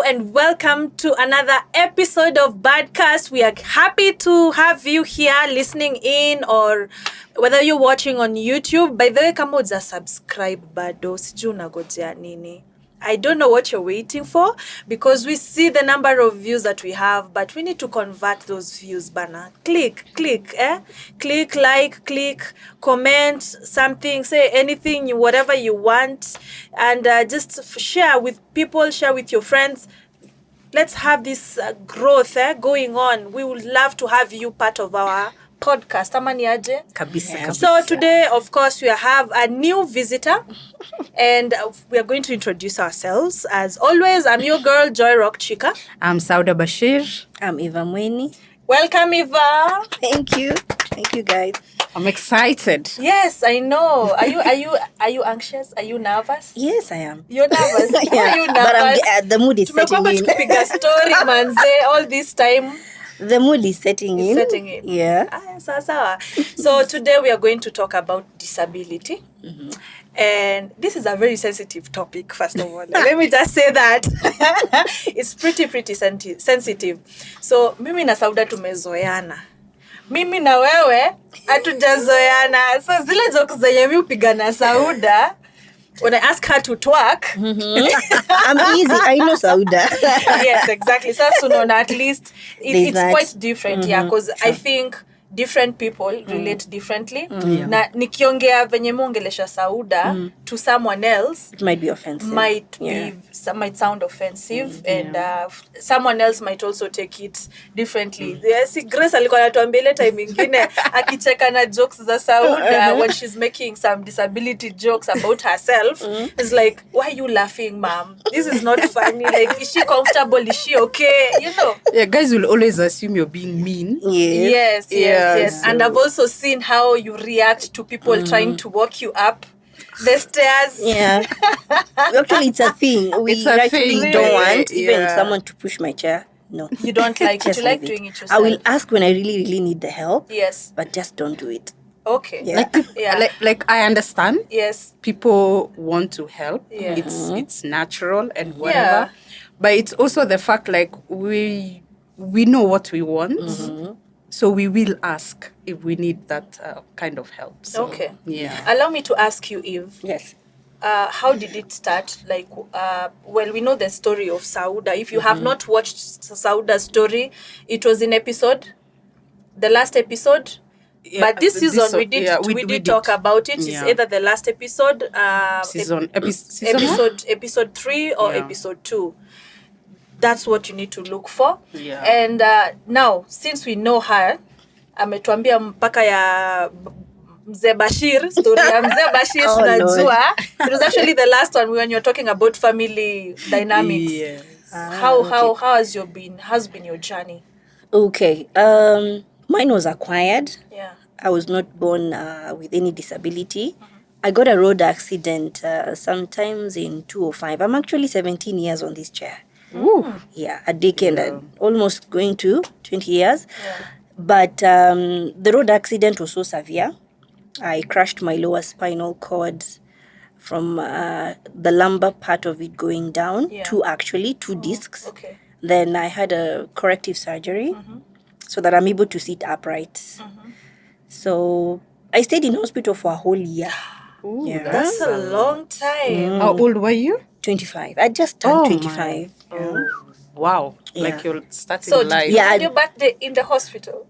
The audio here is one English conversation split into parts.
and welcome to another episode of Badcast. We are happy to have you here listening in, or whether you're watching on YouTube. By the way, kama uja subscribe bado, sijui unagojea nini. I don't know what you're waiting for, because we see the number of views that we have, but we need to convert those views, bana. Click, like, click, comment something, say anything, whatever you want, and just share with people, share with your friends. Let's have this growth going on. We would love to have you part of our podcast. Amani aje? Kabisa. So today, of course, we have a new visitor and we are going to introduce ourselves. As always, I'm your girl, Joy Rock Chica. I'm Sauda Bashir. I'm Eva Mweni. Welcome, Eva. Thank you guys. I'm excited. Yes, I know. Are you anxious? Are you nervous? Yes, I am. You're nervous. Yeah, Why are you nervous? but the mood is setting Tumekuwa in. tukipiga story manze all this time. The mood is setting in. Setting in. Yeah. Sawa. So today we are going to talk about disability. Mm-hmm. And this is a very sensitive topic, first of all. Let me just say that. It's pretty sensitive. So mimi na Sauda tumezoeana. Mimi na wewe hatujazoeana. So zile jokes zenye mimi upiga na Sauda, when I ask her to twerk, I'm easy. I know Sauda. Yes, exactly. So unaona, at least it's quite different, yeah, because I think different people relate differently. Na nikiongea venye muongelesha Sauda to someone else, It might be offensive. might sound offensive, and someone else might also take it differently. Yes, Grace alikuwa anatuambia ile time nyingine akicheka na jokes za Sauda when she's making some disability jokes about herself. It's like, why are you laughing, mom? This is not funny. Like, is she comfortable? Is she okay? You know? Yeah, guys will always assume you're being mean. Yes. So- And I've also seen how you react to people trying to walk you up the stairs. Yeah. Actually, it's a thing. We It's a actually thing. don't want even Yeah. someone to push my chair. No. You don't like it. Just You like leave it. doing it yourself. I will ask when I really, really need the help, Yes. but just don't do it. Okay. Yeah. Yeah. Like I understand. Yes. People want to help. Yeah. It's natural and whatever. Yeah. But it's also the fact, like, we know what we want. So we will ask if we need that kind of help. So, Okay. Yeah. Allow me to ask you, Eve. Yes. How did it start? Like, well, we know the story of Sauda. If you have not watched Sauda's story, it was in the last episode. Yeah, But this season we did yeah, we did talk about it. It's Yeah. either the last episode, Season episode 3 or Yeah. episode 2. That's what you need to look for. Yeah. And now, since we know her, ametuambia mpaka ya Mzee Bashir, story ya Mzee Bashir Oh, tunajua. It was actually the last one when you're talking about family dynamics. Yes. How has been your journey? Okay. Mine was acquired. Yeah. I was not born with any disability. I got a road accident sometimes in 2005. I'm actually 17 years on this chair. Yeah, a decade, almost going to 20 years. Yeah. But the road accident was so severe. I crushed my lower spinal cord from the lumbar part of it going down, Yeah. two discs. Okay. Then I had a corrective surgery so that I'm able to sit upright. So I stayed in hospital for a whole year. Ooh, Yeah. That's a long time. How old were you? 25. I just turned 25. Wow. Yeah. Like you're starting So did life. you Yeah, have your birthday in the hospital?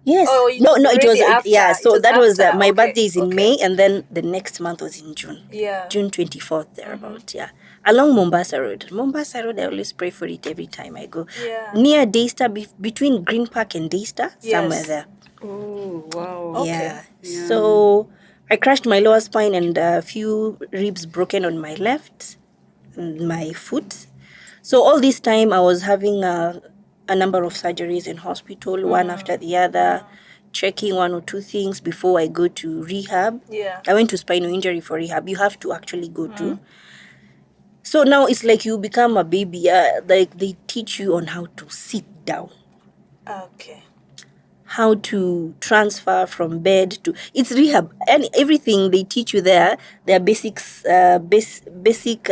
Yes. Oh, it no, was it was already after. yeah. It So was that was after. my Okay, birthday is in okay. May, and then the next month was in June. Yeah. June 24th thereabout. Yeah, along Mombasa Road. Mombasa Road. I always pray for it every time I go. Yeah. Near Daystar, between Green Park and Daystar, somewhere Yes. there. Oh, wow. Okay. Yeah. So I crushed my lower spine and a few ribs broken on my left and my foot. So all this time I was having a number of surgeries in hospital, one after the other, checking one or two things before I go to rehab. Yeah. I went to spinal injury for rehab. You have to actually go to. So now it's like you become a baby. Like they teach you on how to sit down, Okay. how to transfer from bed to it's rehab, and everything they teach you there. There are basics, basic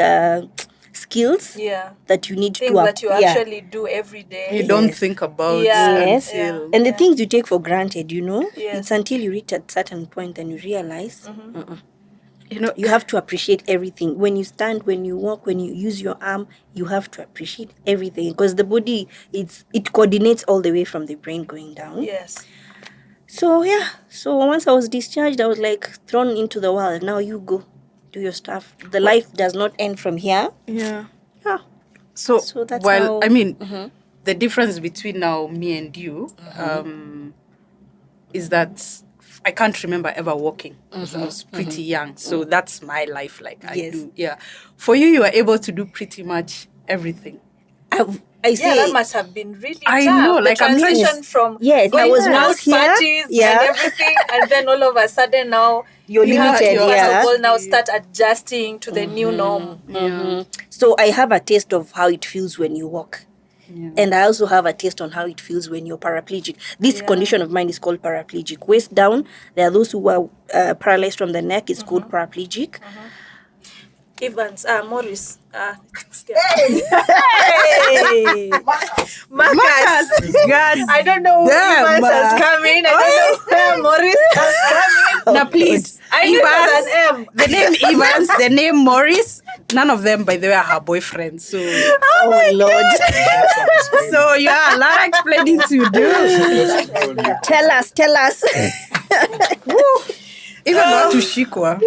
skills Yeah. that you need Things to that you actually do every day. You don't think about Yeah. Yes. until And the things you take for granted, Yes. it's until you reach a certain point and you realize you know you have to appreciate everything. When you stand, when you walk, when you use your arm, you have to appreciate everything because the body, it coordinates all the way from the brain going down. Yes. So so once I was discharged, I was like thrown into the world. Now you go do your stuff. The life does not end from here. yeah. Yeah. So, So that's while how- I mean, the difference between now me and you is that I can't remember ever walking because I was pretty young. So that's my life. Like I Yes. do, yeah. For you, you are able to do pretty much everything. I say Yeah, that must have been really I tough. know, The like, I'm like- transition from Yes, I going was to once house here, parties yeah. and everything, and then all of a sudden now You're you have to limited, first yeah. of all now start adjusting to the new norm. Yeah. So I have a taste of how it feels when you walk. Yeah. And I also have a taste on how it feels when you're paraplegic. This Yeah. condition of mine is called paraplegic. Waist down, there are those who are paralyzed from the neck. It's called paraplegic. Evans, Morris. Hey! Marcus. God, I don't know who damn, Evans has come in. I don't know where Morris has come in. now please, I knew it was an M. the name Evans, the name Morris, none of them, by the way, are her boyfriends. So, Oh, Lord. so yeah, a lot of explaining to do. Tell us. Even not to Shikwa.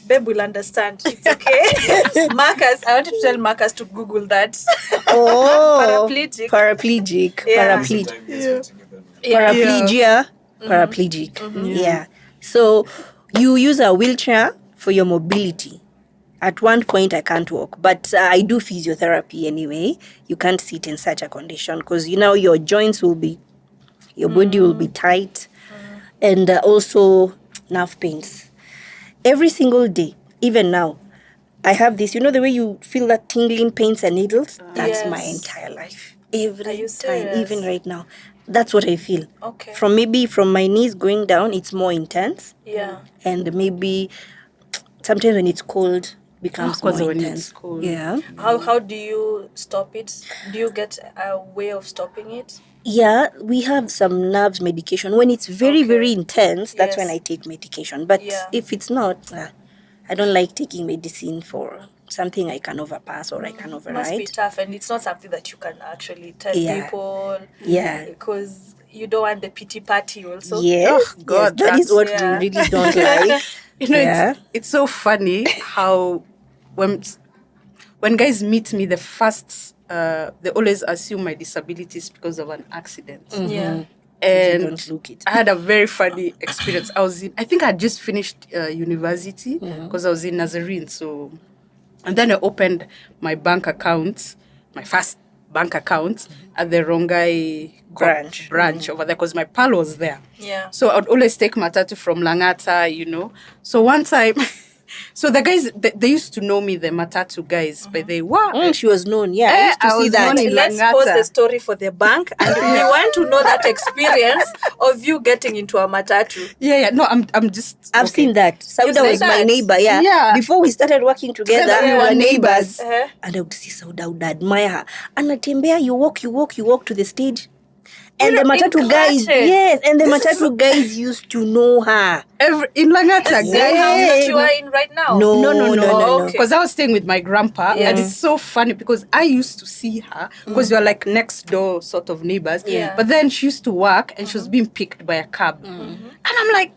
Babe will understand. It's okay. Marcus, I wanted to tell Marcus to Google that. Oh, Paraplegic. Paraplegic. Yeah. Paraplegic. Yeah. Paraplegia. Paraplegic. Yeah. So you use a wheelchair for your mobility. At one point, I can't walk, but I do physiotherapy anyway. You can't sit in such a condition because your joints will be, your body will be tight, and also nerve pains. Every single day, even now, I have this. You know the way you feel that tingling pains and needles? That's my Yes. entire life. Are Every you time, serious? even right now. That's what I feel. Okay. From my knees going down, it's more intense. Yeah. And maybe sometimes when it's cold, becomes Of course, more when it's intense. cold. Yeah. How do you stop it? Do you get a way of stopping it? Yeah, we have some nerves medication. When it's very, Okay. very intense, that's Yes. when I take medication. But Yeah. if it's not, I don't like taking medicine for something I can overpass or I can It must be override. tough, and it's not something that you can actually tell Yeah. people. Yeah. Because you don't want the pity party also. Yes, Oh, God, yes, that is what yeah. we really don't like. You know, Yeah. it's so funny how when guys meet me, they always assume my disability is because of an accident. Yeah. And don't look it. I had a very funny experience. I think I had just finished university because I was in Nazarene. So, and then I opened my bank account, my first bank account at the Rongai branch over there because my pal was there. Yeah. So I'd always take matatu from Langata, So one time, so the guys, they used to know me, the matatu guys, but they were. She was known. Yeah, I Eh, used to I see was that. known in Let's Langata. pause the story for the bank, and we want to know that experience of you getting into a matatu. Yeah. No, I'm just. I've okay. seen that. Sauda seen was my that? neighbor, yeah. Yeah. Before we started working together, Together, we we were were neighbors. Uh-huh. And I would see Sauda, I would admire her. Anatembea, you walk to the stage. And the In matatu guys, clutches. yes, and the matatu guys used to know her. In Langata, Same guys. house that you are in right now. No. Okay. Because I was staying with my grandpa, Yeah. and it's so funny because I used to see her because we were like next door sort of neighbors. Yeah. But then she used to work and she was being picked by a cab. And I'm like,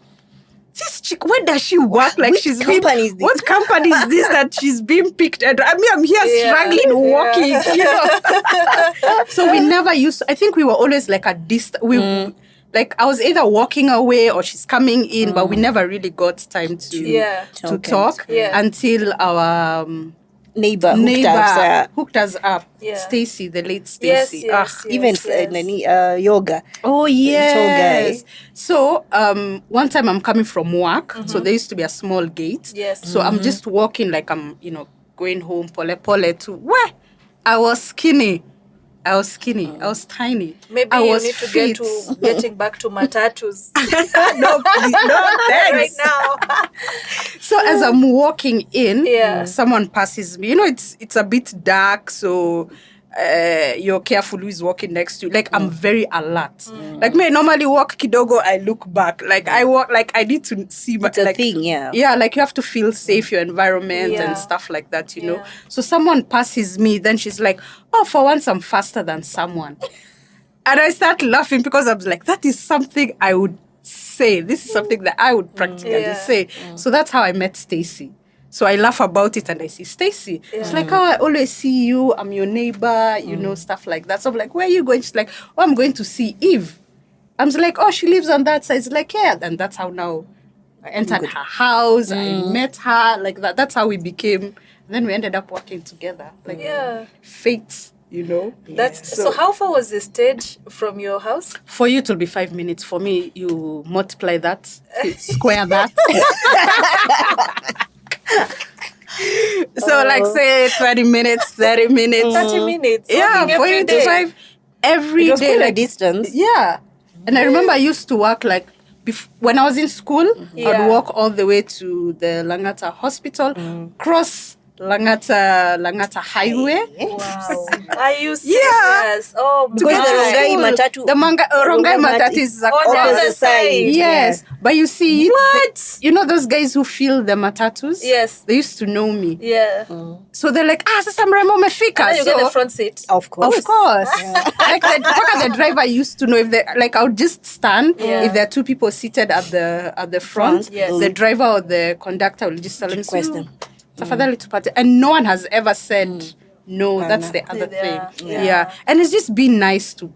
this chick, where does she work? Like Which she's company is this? What company is this that she's being picked at? I mean, I'm here Yeah. struggling, Yeah. walking, So we never used to, I think we were always like a distance. Like I was either walking away or she's coming in, but we never really got time to Yeah. to talk Yeah. until our Neighbor hooked neighbor us. hooked us up. Yeah. Stacy, the late Yes, Stacy. yes. Even yes. yoga. Oh tall yes. guy. So one time I'm coming from work, so there used to be a small gate. Yes. So I'm just walking like I'm going home pole to where I was skinny. I was skinny. I was tiny. Maybe I you was need to fit. get to getting back to matatus no, thanks. right now. So as I'm walking in, Yeah. someone passes me. You know, it's a bit dark, so you're careful who's walking next to you. Like I'm very alert. Like me, I normally walk kidogo, I look back. Like I walk, like I need to see my It's a like, thing, yeah. Yeah, like you have to feel safe, your environment Yeah. and stuff like that, you know. Yeah. So someone passes me, then she's like, "Oh, for once I'm faster than someone." And I start laughing because I'm like, that is something I would say. This is something that I would practically Yeah. say. So that's how I met Stacy. So I laugh about it and I see Stacy. She's like, "Oh, I always see you. I'm your neighbor, you know, stuff like that." So I'm like, "Where are you going?" She's like, "Oh, I'm going to see Eve." I'm just like, "Oh, she lives on that side." It's like, "Yeah." And that's how now I entered her house. I met her like that. That's how we became. And then we ended up working together. Like Yeah. fate, you know. That's so how far was the stage from your house? For you, it will be 5 minutes. For me, you multiply that, square that. So, like, say 20 minutes, 30 minutes. 30 minutes. Yeah, walking for every you day. to 5 every It was day. quite a Like, distance. yeah. And I remember I used to work like when I was in school, Yeah. I'd walk all the way to the Langata hospital, cross Langata highway. Wow. Are you serious? Yeah. Oh, Because the my. Rongai Matatu. The Rongai Matatu is on the across. other side. Yes, but you see, What? you know those guys who fill the matatus? Yes. They used to know me. Yeah. So they're like, sasa mrembo umefika. And then you So, get the front seat. Of course. of course. Like the driver used to know if they like I would just stand Yeah. if there are two people seated at the front. Yes. The driver or the conductor will just tell them, Request them. tafadhali tupate. And no one has ever said no. That's the other Yeah. thing. Yeah. Yeah. And it's just been nice to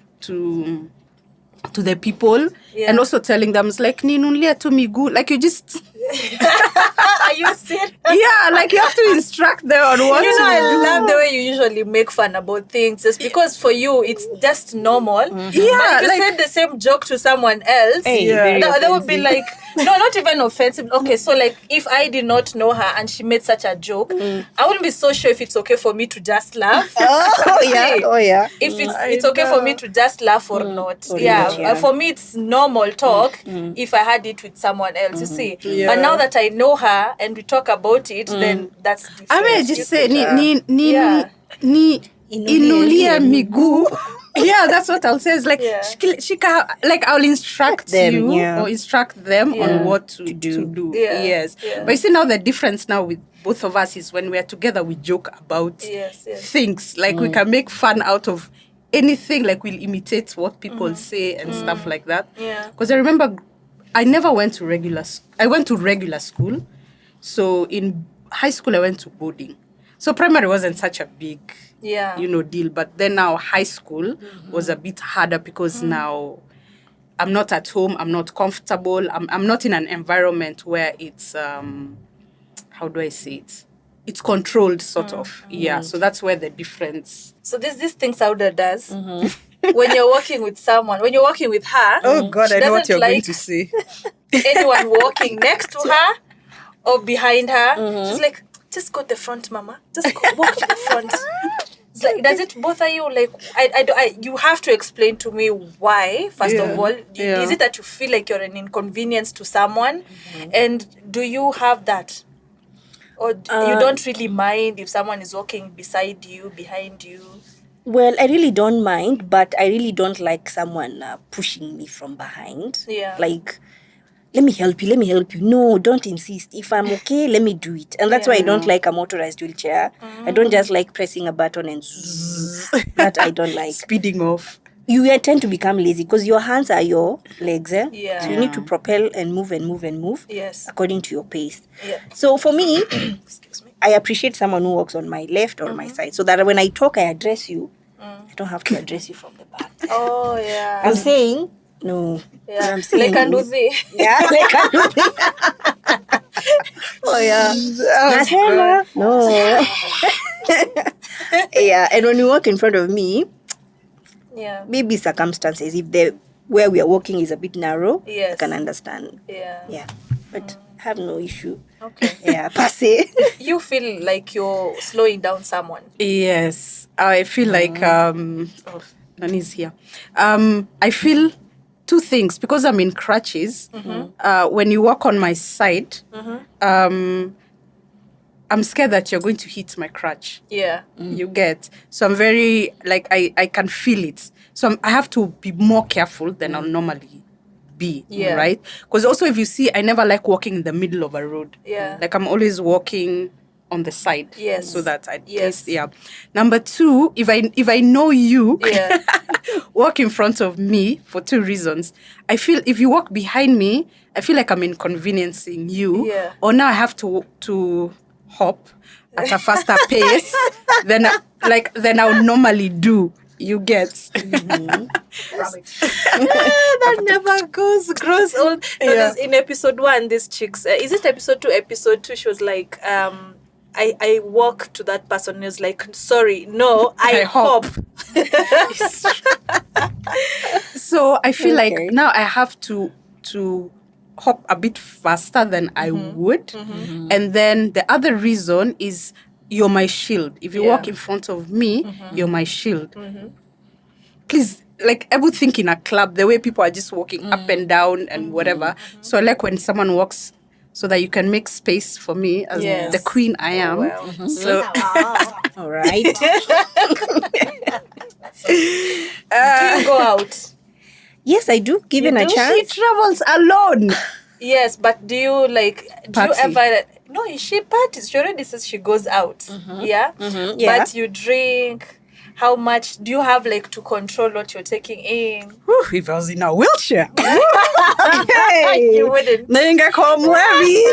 the people Yeah. and also telling them it's like ninunulia tu miguu. Like you just Are you serious? yeah, like you have to instruct them on what You know, to I do. love the way you usually make fun about things just because for you it's just normal. Yeah, But if you like- said the same joke to someone else, Hey, Yeah. very that would be offensive. like, no, not even offensive. Okay, so like if I did not know her and she made such a joke, I wouldn't be so sure if it's okay for me to just laugh. Oh yeah. See, Oh yeah. If it's okay for me to just laugh or not. Or Yeah. not, yeah. For me it's normal talk if I had it with someone else, you see. Yeah. But now that I know her and we talk about it, then that's different. I mean, You just say see. ni Yeah. inulia miguu. Yeah, that's what I'll say. It's like Yeah. like I'll instruct Them, you yeah. or instruct them Yeah. on what to do. do. Yeah. Yes. Yeah. But you see now the difference now with both of us is when we are together we joke about Yes, yes. things. Like we can make fun out of anything, like we'll imitate what people say and stuff like that. Yeah. Because I remember I never went to I went to regular school. So in high school I went to boarding. So primary wasn't such a big Yeah. deal. But then now high school was a bit harder because now I'm not at home. I'm not comfortable. I'm not in an environment where it's, how do I say it? It's controlled sort of. Yeah. So that's where the difference. So there's this thing Sauda does. When you're working with someone, when you're working with her, God, she I know what doesn't you're going like to say. anyone walking next to her or behind her. She's like, just go to the front, mama. Just walk to the front. It's like, does it bother you? Like, you have to explain to me why, first Yeah. of all. Yeah. Is it that you feel like you're an inconvenience to someone? And do you have that? Or you don't really mind if someone is walking beside you, behind you? Well, I really don't mind, but I really don't like someone pushing me from behind. Yeah. Like, let me help you. No, don't insist. If I'm okay, let me do it. And that's why I don't like a motorized wheelchair. I don't just like pressing a button and zzz. That I don't like. Speeding off. You tend to become lazy because your hands are your legs. Yeah. So you need to propel and move Yes. according to your pace. Yeah. So for me, Excuse me. I appreciate someone who walks on my left or my side so that when I talk, I address you. I don't have to address you from the back. Oh, yeah. I'm saying, no. Yeah. I'm saying Like is- Anduzi. Yeah, like I Oh, yeah. Nasema, no. Yeah, and when you walk in front of me, Yeah. maybe circumstances, if the where we are walking is a bit narrow, I Yes. can understand. Yeah. Yeah. but I have no issue. Okay. Yeah, per se. You feel like you're slowing down someone. Yes, I feel like Nani's here. I feel two things because I'm in crutches. When you walk on my side, I'm scared that you're going to hit my crutch. Yeah. You get, so I'm very like I can feel it. So I have to be more careful than I'll normally be. Yeah. Right. Because also if you see, I never like walking in the middle of a road. Yeah. Like I'm always walking on the side. Yes. So that I Yes. yeah. Number two, if I know you, Yeah. walk in front of me for two reasons. I feel if you walk behind me, I feel like I'm inconveniencing you. Yeah. Or now I have to hop at a faster pace than I would normally do. You get. That never goes gross old. No, Yeah. in episode 1, this chick's is it episode 2? Episode 2, she was like, I walk to that person and was like, sorry, no, I hop. So I feel Okay. like now I have to hop a bit faster than I would. And then the other reason is you're my shield. If you Yeah. walk in front of me, you're my shield. Please, like, I would think in a club, the way people are just walking up and down and whatever. So I like when someone walks so that you can make space for me as Yes. the queen I am. Wow. So All right. Do you go out? Yes, I do. Given a do? she chance. travels alone. Yes, but do you Party. ever? No, she parties. She already says she goes out. Yeah? Yeah. But you drink. How much do you have to control what you're taking in? Whew, if I was in a wheelchair. You wouldn't. Nenga come heavy.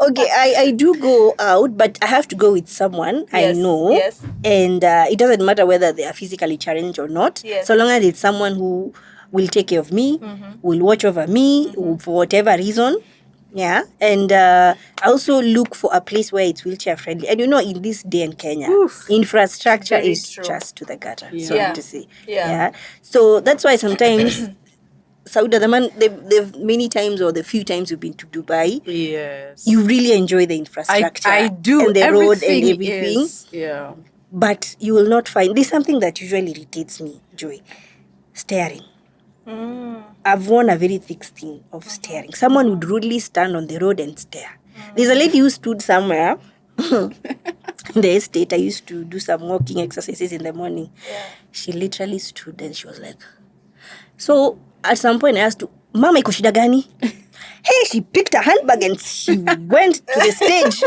Okay, I do go out, but I have to go with someone I Yes, know. yes. And it doesn't matter whether they are physically challenged or not. Yes. So long as it's someone who will take care of me, will watch over me for whatever reason. Yeah. And I also look for a place where it's wheelchair friendly. And in this day in Kenya, infrastructure Very is true. just to the gutter. Yeah. Sorry Yeah. to say. Yeah. So that's why sometimes Sauda, they've many times or the few times you've been to Dubai, Yes. you really enjoy the infrastructure. I do. And the road and everything. Is, yeah. But you will not find, there's something that usually irritates me, Joy. Staring. I've worn a very thick skin of staring. Someone would rudely stand on the road and stare. There's a lady who stood somewhere in the estate. I used to do some walking exercises in the morning. She literally stood and she was like, so at some point I asked her, Mama iko shida gani? Hey, she picked a handbag and she went to the stage.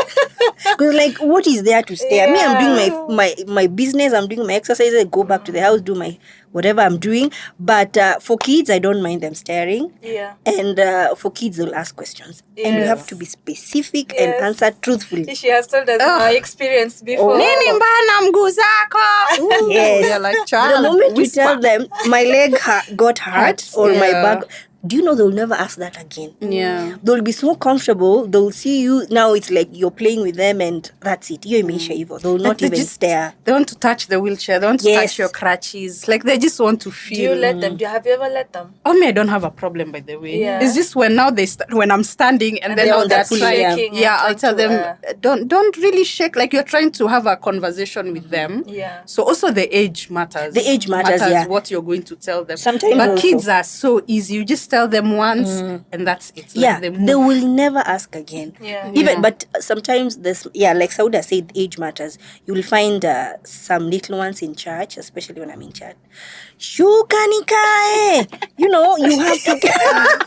Because like, what is there to stare? Me, I'm doing my business, I'm doing my exercises, I go back to the house, do my whatever I'm doing. But for kids, I don't mind them staring. Yeah. And for kids, they'll ask questions. And you have to be specific and Yes. answer truthfully. She has told us my experience before. Nini mbana mguu zako? Yes. You're like, The child, moment you whisper. tell them, my leg got hurt or my Yeah. back, do you know they'll never ask that again? Yeah. They'll be so comfortable. They'll see you. Now it's like you're playing with them and that's it. You're imeisha hivyo. They'll not They even just- stare. They want to touch the wheelchair. They want to Yes. touch your crutches. Like they just want to Do feel. you let them? Have you ever let them? Oh, me, I don't have a problem, by the way. Yeah. It's just when now when I'm standing and then they're now on they're that trying. shaking Yeah, and I'll tell trying them to, don't really shake. Like you're trying to have a conversation with them. Yeah. So also the age matters. The age matters, yeah. What you're going to tell them. Sometimes but also- kids are so easy. You just tell them once and that's it. Like, Yeah, they they move. will never ask again. Yeah. Even, but sometimes this, like Sauda said, age matters. You will find some little ones in church, especially when I'm in church. Shuka nikae. You have to.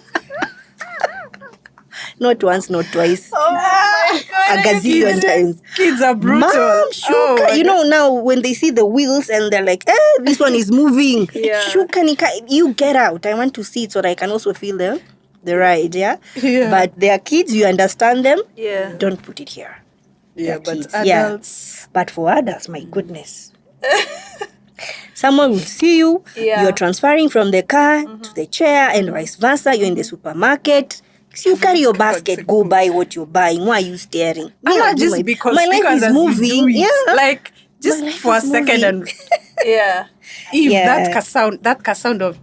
Not once, not twice. Oh my A God. gazillion times. Kids are brutal. Mom, Shuka. my Now when they see the wheels and they're like, this one is moving. Yeah. Shuka nikae. You get out. I want to see it so that I can also feel the ride, yeah? Yeah. But they are kids, you understand them. Yeah. Don't put it here. Yeah, They're but kids, yeah. adults. But for adults, my goodness. Someone will see you, Yeah. you're transferring from the car to the chair and vice versa. You're in the supermarket. So you carry your basket, go buy what you're buying. Why are you staring? Me, I'm I'll not do just my because life because is as you moving. do it. Yeah. Like just My life for a is second moving. and Yeah. if Yeah. that ka sound of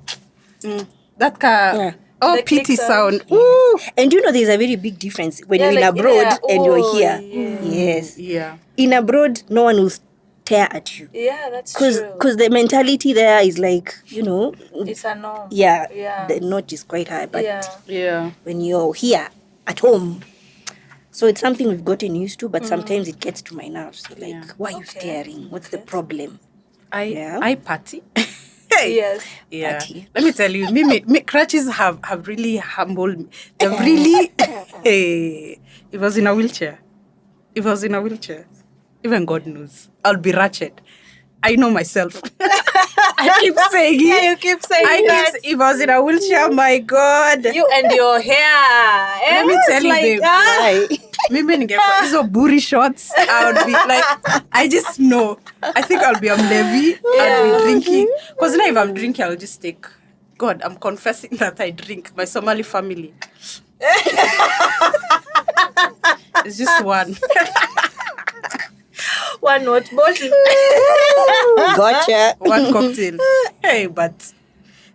that ka Oh, The click pity sound. sound. Ooh. And you know, there's a very big difference when Yeah, you're in like, abroad yeah, and you're oh, here. yeah. Yes. Yeah. In abroad, no one will stare at you. Yeah, that's true. Because the mentality there is like, you know, It's a norm. yeah, Yeah. the notch is quite high. But Yeah. Yeah. when you're here at home, so it's something we've gotten used to, but sometimes it gets to my nerves. Like, Yeah. why are you Okay. staring? What's the Okay. problem? I Yeah. party. Hey. Yes. Yeah. Party. Let me tell you, me crutches have really humbled me. They've really hey. It was in a wheelchair. It was in a wheelchair. Even God knows. I'll be ratchet. I know myself. I keep saying it. Yeah, you keep saying that. It was in a wheelchair, my God. You and your hair. Let me It's tell you, like, babe. Why? Mimi ningekuwa hizo booty shots, I would be like, I just know. I think I'll be Levi. I'll be drinking. Because now if I'm drinking, I'll just take. God, I'm confessing that I drink. My Somali family. It's just one. one what bottle. Gotcha. One cocktail. Hey, but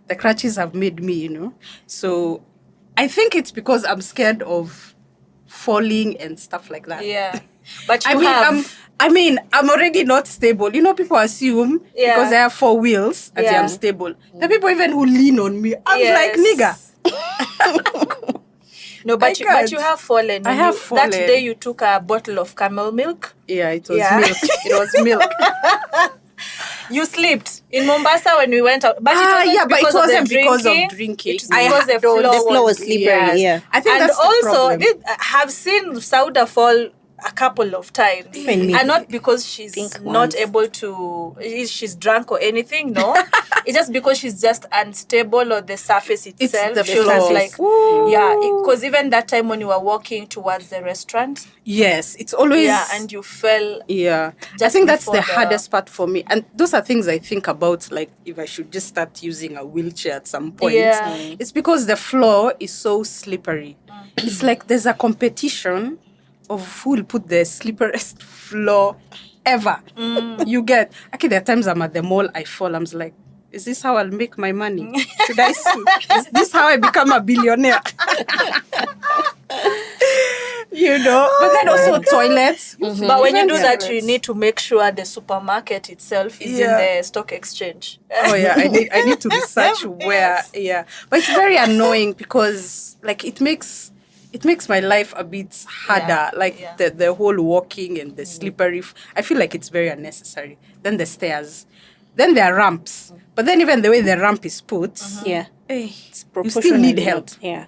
the crutches have made me, So I think it's because I'm scared of falling and stuff like that. Yeah. But you I mean, have. I'm already not stable. People assume Yeah. because I have 4 wheels that Yeah. I'm stable. The people even who lean on me, I'm like, Yes. nigga. No, I but can't. you have fallen. I When have That fallen. day you took a bottle of camel milk. Yeah, it was Yeah. milk. It was milk. You slipped in Mombasa when we went out, but it wasn't yeah, but it because of the wasn't because of drinking. drinking. It's because the floor the floor was slippery, Yes. yeah. I think And that's the also, problem. I have seen Sauda fall a couple of times, Even me. and not because she's Think not once. able to, she's drunk or anything. No, it's just because she's just unstable on the surface itself. the She was floor. like, yeah, because even that time when you were walking towards the restaurant, Yes, it's always. yeah, and you fell. Yeah, I Just think that's before the the- hardest part for me. And those are things I think about, like if I should just start using a wheelchair at some point. Yeah. It's because the floor is so slippery. It's like there's a competition of who will put the slipperiest floor ever. You get. Okay, there are times I'm at the mall, I fall, I'm like, is this how I'll make my money? Should I sue? Is this how I become a billionaire? But then also toilets. But when you Even do that, you toilets. need to make sure the supermarket itself is Yeah. in the stock exchange. Oh yeah, I need to research where. Yeah, but it's very annoying because like it makes my life a bit harder. Yeah, Like yeah. the whole walking and the slippery. I feel like it's very unnecessary. Then the stairs, then there are ramps. But then even the way the ramp is put, Yeah. eh, It's you still need proportionally help. not- Yeah.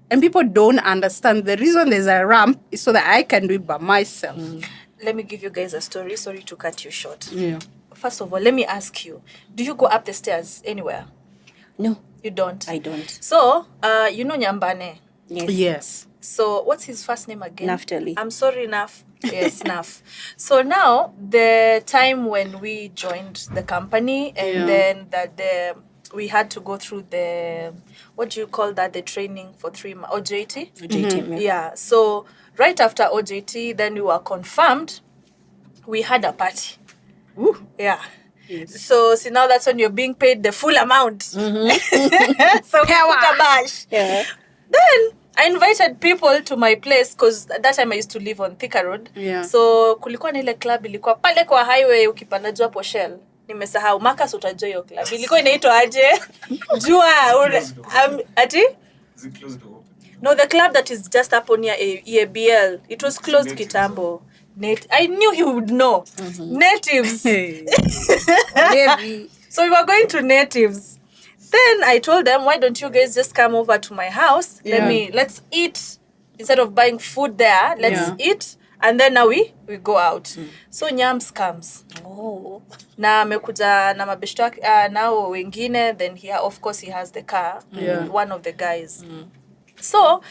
And people don't understand the reason there's a ramp is so that I can do it by myself. Let me give you guys a story. Sorry to cut you short. Yeah. First of all, let me ask you, do you go up the stairs anywhere? No, You don't? I don't. So, you know Nyambane. Yes. Yes. So, what's his first name again? Naftali. I'm sorry, Naf. Yes, Naf. So now, the time when we joined the company and Yeah. then we had to go through the, what do you call that, the training for 3 months, OJT? JTM, yeah. Yeah, so right after OJT, then we were confirmed, we had a party. Ooh. Yeah. Yes. So see, now that's when you're being paid the full amount. So we put a bash. Yeah. Then I invited people to my place because that time I used to live on Thika Road. Yeah. So kulikuwa na ile club ilikuwa pale kwa highway ukipanda juu hapo Shell. Nimesahau Marcus utajua hiyo club. Ilikuwa inaitwa aje? Jua ati? Is it closed or open? No, the club that is just up on near EABL. It was closed Natives. kitambo. I knew he would know. Natives. Hey. Maybe. So we were going to Natives. Then I told them, why don't you guys just come over to my house? Yeah. Let's eat. Instead of buying food there, let's Yeah. eat. And then now we go out. So Nyams comes. Oh. Na amekuja na mabeshto wake, nao wengine. Then of course he has the car. Yeah. One of the guys. So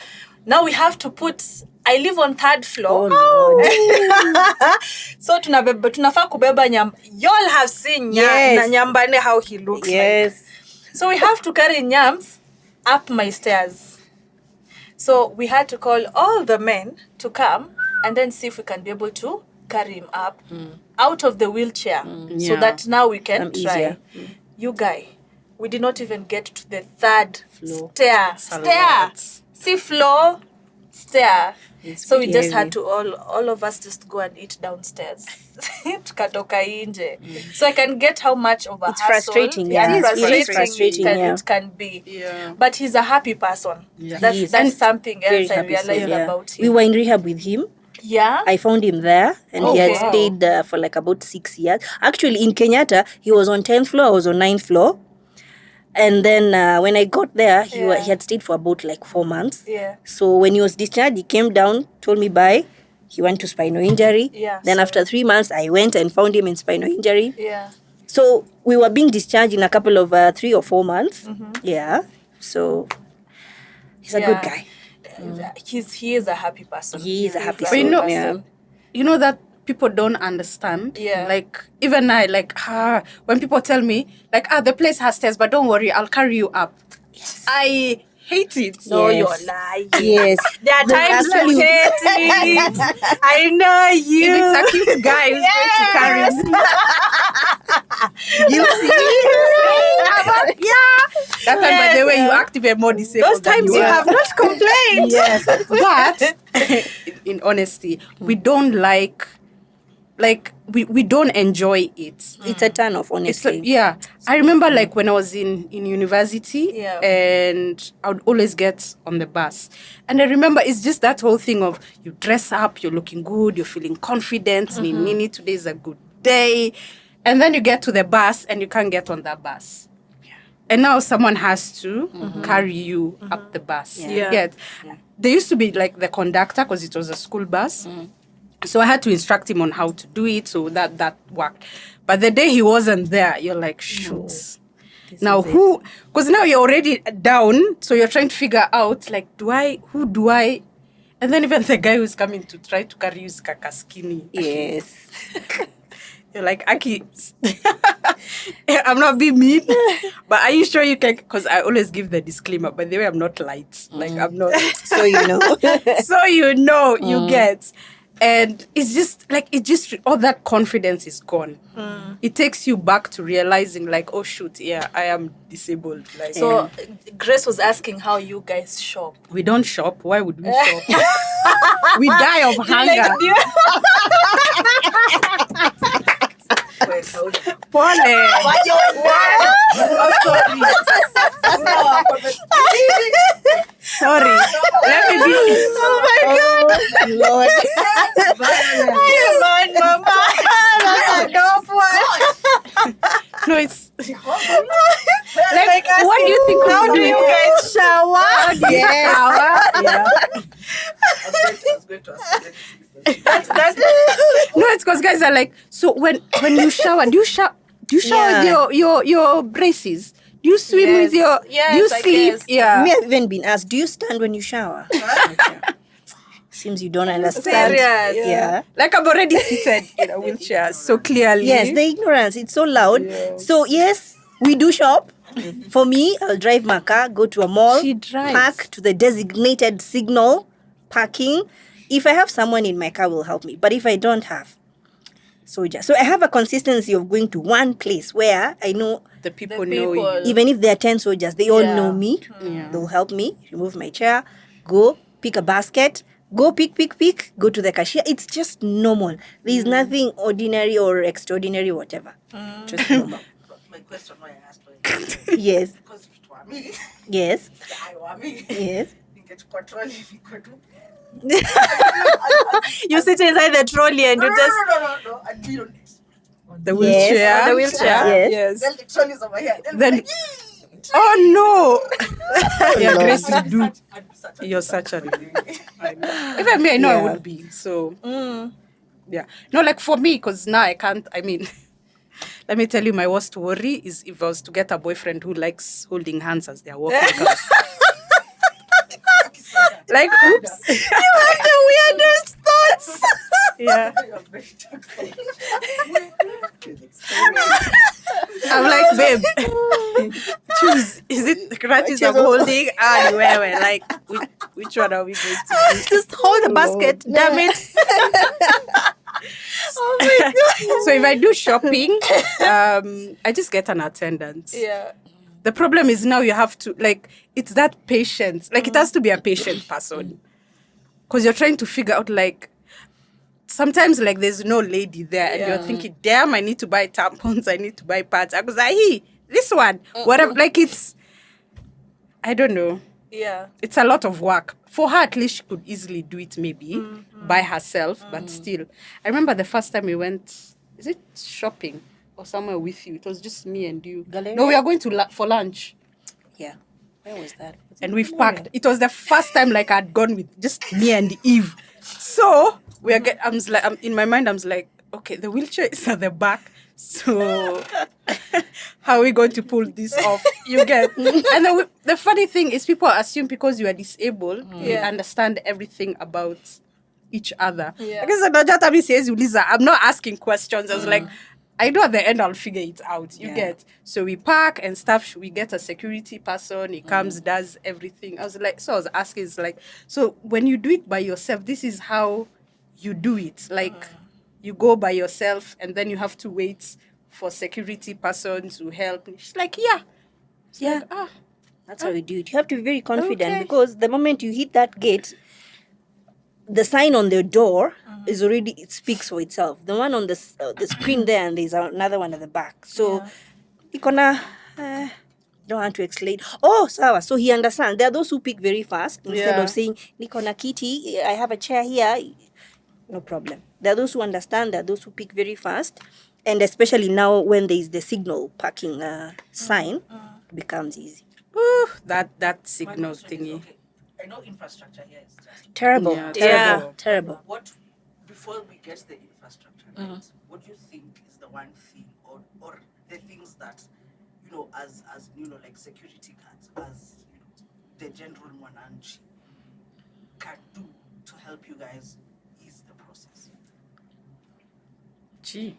now we have to put, I live on 3rd floor. Oh, Lord. So tunafaa kubeba y'all have seen Yes. na Nyambane how he looks like. Yes. So we have to carry Nyams up my stairs. So we had to call all the men to come and then see if we can be able to carry him up out of the wheelchair so Yeah. that now we can Come try. easier. You guy, we did not even get to the third Floor. stair. It's a Stair. lot. See floor, stair. It's So we pretty just had heavy. to all of us just go and eat downstairs. Tukatoka inje. So I can get how much of a It's hassle frustrating, and yeah. It is frustrating, it can be. Yeah. But he's a happy person. Yeah. He That's is. that's something Very else I happy. So, realized yeah. about him. We were in rehab with him. Yeah. I found him there, and he had Okay. stayed for like about 6 years. Actually, in Kenyatta, he was on 10th floor. I was on 9th floor. And then when I got there, he Yeah. had stayed for about like 4 months. Yeah. So when he was discharged, he came down, told me bye. He went to spinal injury. Yeah, Then sorry. after 3 months, I went and found him in spinal injury. Yeah. So we were being discharged in a couple of 3 or 4 months. Yeah. So he's a good Yeah. guy. He is a happy person. He is a happy But you know, person. you know that people don't understand. Yeah. Like even I, like when people tell me, like, the place has stairs, but don't worry, I'll carry you up. Yes. I hate it. No, Yes. you're lying. Yes. There are times you Absolute. hate it. I know you. If it's a cute guy who's going to carry me. Guilty. Yeah. That time, by the way, you act even more disabled. Those than times you are. have not complained. Yes. But in honesty, we don't like we don't enjoy it. It's a turn off, It's honestly. yeah. I remember like when I was in university, Yeah. and I would always get on the bus. And I remember it's just that whole thing of you dress up, you're looking good, you're feeling confident, Nini, today is a good day. And then you get to the bus and you can't get on that bus. And now someone has to carry you up the bus. Yeah. Yet, there used to be like the conductor because it was a school bus. So I had to instruct him on how to do it, so that worked. But the day he wasn't there, you're like, shoot. Now who? Because now you're already down, so you're trying to figure out like, who do I? And then even the guy who's coming to try to carry you is kaka skinny. Yes. You're like, Aki, I'm not being mean, but are you sure you can? Because I always give the disclaimer. By the way, I'm not light. Like I'm not. So you know. So you know, you get. And it's just like, all that confidence is gone. It takes you back to realizing like, oh shoot, yeah, I am disabled. Like, So Grace was asking how you guys shop. we don't shop. Why would we shop? We die of hunger. Pole. Oh, sorry. Sorry. Let me be. Oh my God. Lord. No, it's like what do you think? How do you guys shower? Yes. Yeah. No, it's because guys are like, so when you shower, do you shower Yeah. with your braces? Do you swim with your? Yes, do you I sleep? guess. Yeah. Me, I've even been asked, do you stand when you shower? Okay. Seems you don't understand. Serious? Yeah. Like I'm already seated in a wheelchair, so clearly. Yes, the ignorance. It's so loud. So, yes, we do shop. For me, I'll drive my car, go to a mall, She drives. park to the designated signal parking. If I have someone in my car, will help me. But if I don't have, so I have a consistency of going to one place where I know the people The know people. you. even if there are 10 soldiers, they all Yeah. know me. Yeah. They'll help me remove my chair, go pick a basket, go pick, go to the cashier. It's just normal. There's nothing ordinary or extraordinary or whatever. Just normal. My question why I asked Yes, because it was me. yes, I want me. yes. You get control if you could do. You sit inside the trolley and you just No. I do on this. The Yes. wheelchair. The wheelchair. Yes. Then the trolley is over here. Then- Oh no. Yeah, Lord. Grace, you do. I'd be such a You're such a. I know. Even me, I know I Yeah. would be. So yeah, no, like for me, because now I can't. I mean, let me tell you, my worst worry is if I was to get a boyfriend who likes holding hands as they're walking. Like, oops. the weirdest thoughts. Yeah. You're very toxic. I'm like, babe, choose. Is it the crutches I'm holding? Like, which one are we going to do? Just hold the basket, damn it. Oh my God. So if I do shopping, I just get an attendant. Yeah. The problem is now you have to, like, it's that patience. Like, it has to be a patient person. Because you're trying to figure out, like, sometimes, like, there's no lady there. And you're thinking, damn, I need to buy tampons. I need to buy pads. I was like, hey, this one. Whatever. Like, it's, I don't know. Yeah. It's a lot of work. For her, at least she could easily do it maybe by herself. But still, I remember the first time we went, is it shopping or somewhere with you? It was just me and you. Galleria? No, we are going to for lunch. Yeah. Where was that? And we've packed. It was the first time like I'd gone with just me and Eve. So we are I'm in my mind, I'm like, okay, the wheelchair is at the back. So how are we going to pull this off? You get. And the funny thing is people assume because you are disabled, we understand everything about each other. Yeah. Because I'm not asking questions. I was like, I know at the end I'll figure it out. You get. So we park and stuff. We get a security person. He comes, does everything. I was asking, it's like, so when you do it by yourself, this is how you do it. Like, you go by yourself and then you have to wait for security person to help. She's like, yeah. It's Yeah. like, That's how you do it. You have to be very confident Okay. because the moment you hit that gate, the sign on the door is already, it speaks for itself. The one on the screen there, and there's another one at the back. So, ikona, don't want to explain. Oh, sawa. So he understands. There are those who pick very fast instead Yeah. of saying, Nikona kitty, I have a chair here. No problem. There are those who understand. There are those who pick very fast. And especially now when there is the signal parking sign, it becomes easy. that signal thingy. Okay. I know infrastructure here is just Terrible. Yeah. Terrible. Yeah. Terrible. what before we get the infrastructure, right? What do you think is the one thing or the things that, you know, as you know, like security guards, as you know, the general Mwananchi can do to help you guys ease the process? Gee.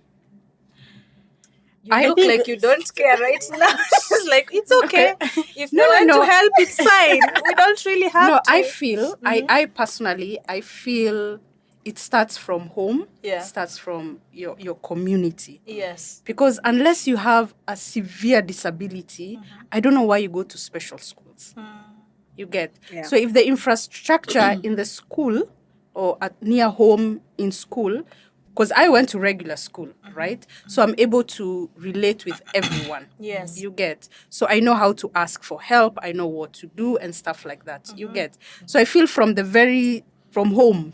I look think like you don't care right now. It's like, it's okay. If No, you want no. to help, it's fine. We don't really have No, to. I feel, I personally, I feel it starts from home. Yeah. It starts from your community. Yes. Because unless you have a severe disability, I don't know why you go to special schools. You get. Yeah. So if the infrastructure in the school or near home in school, because I went to regular school, right? So I'm able to relate with everyone. Yes. You get. So I know how to ask for help. I know what to do and stuff like that. You get. So I feel from home,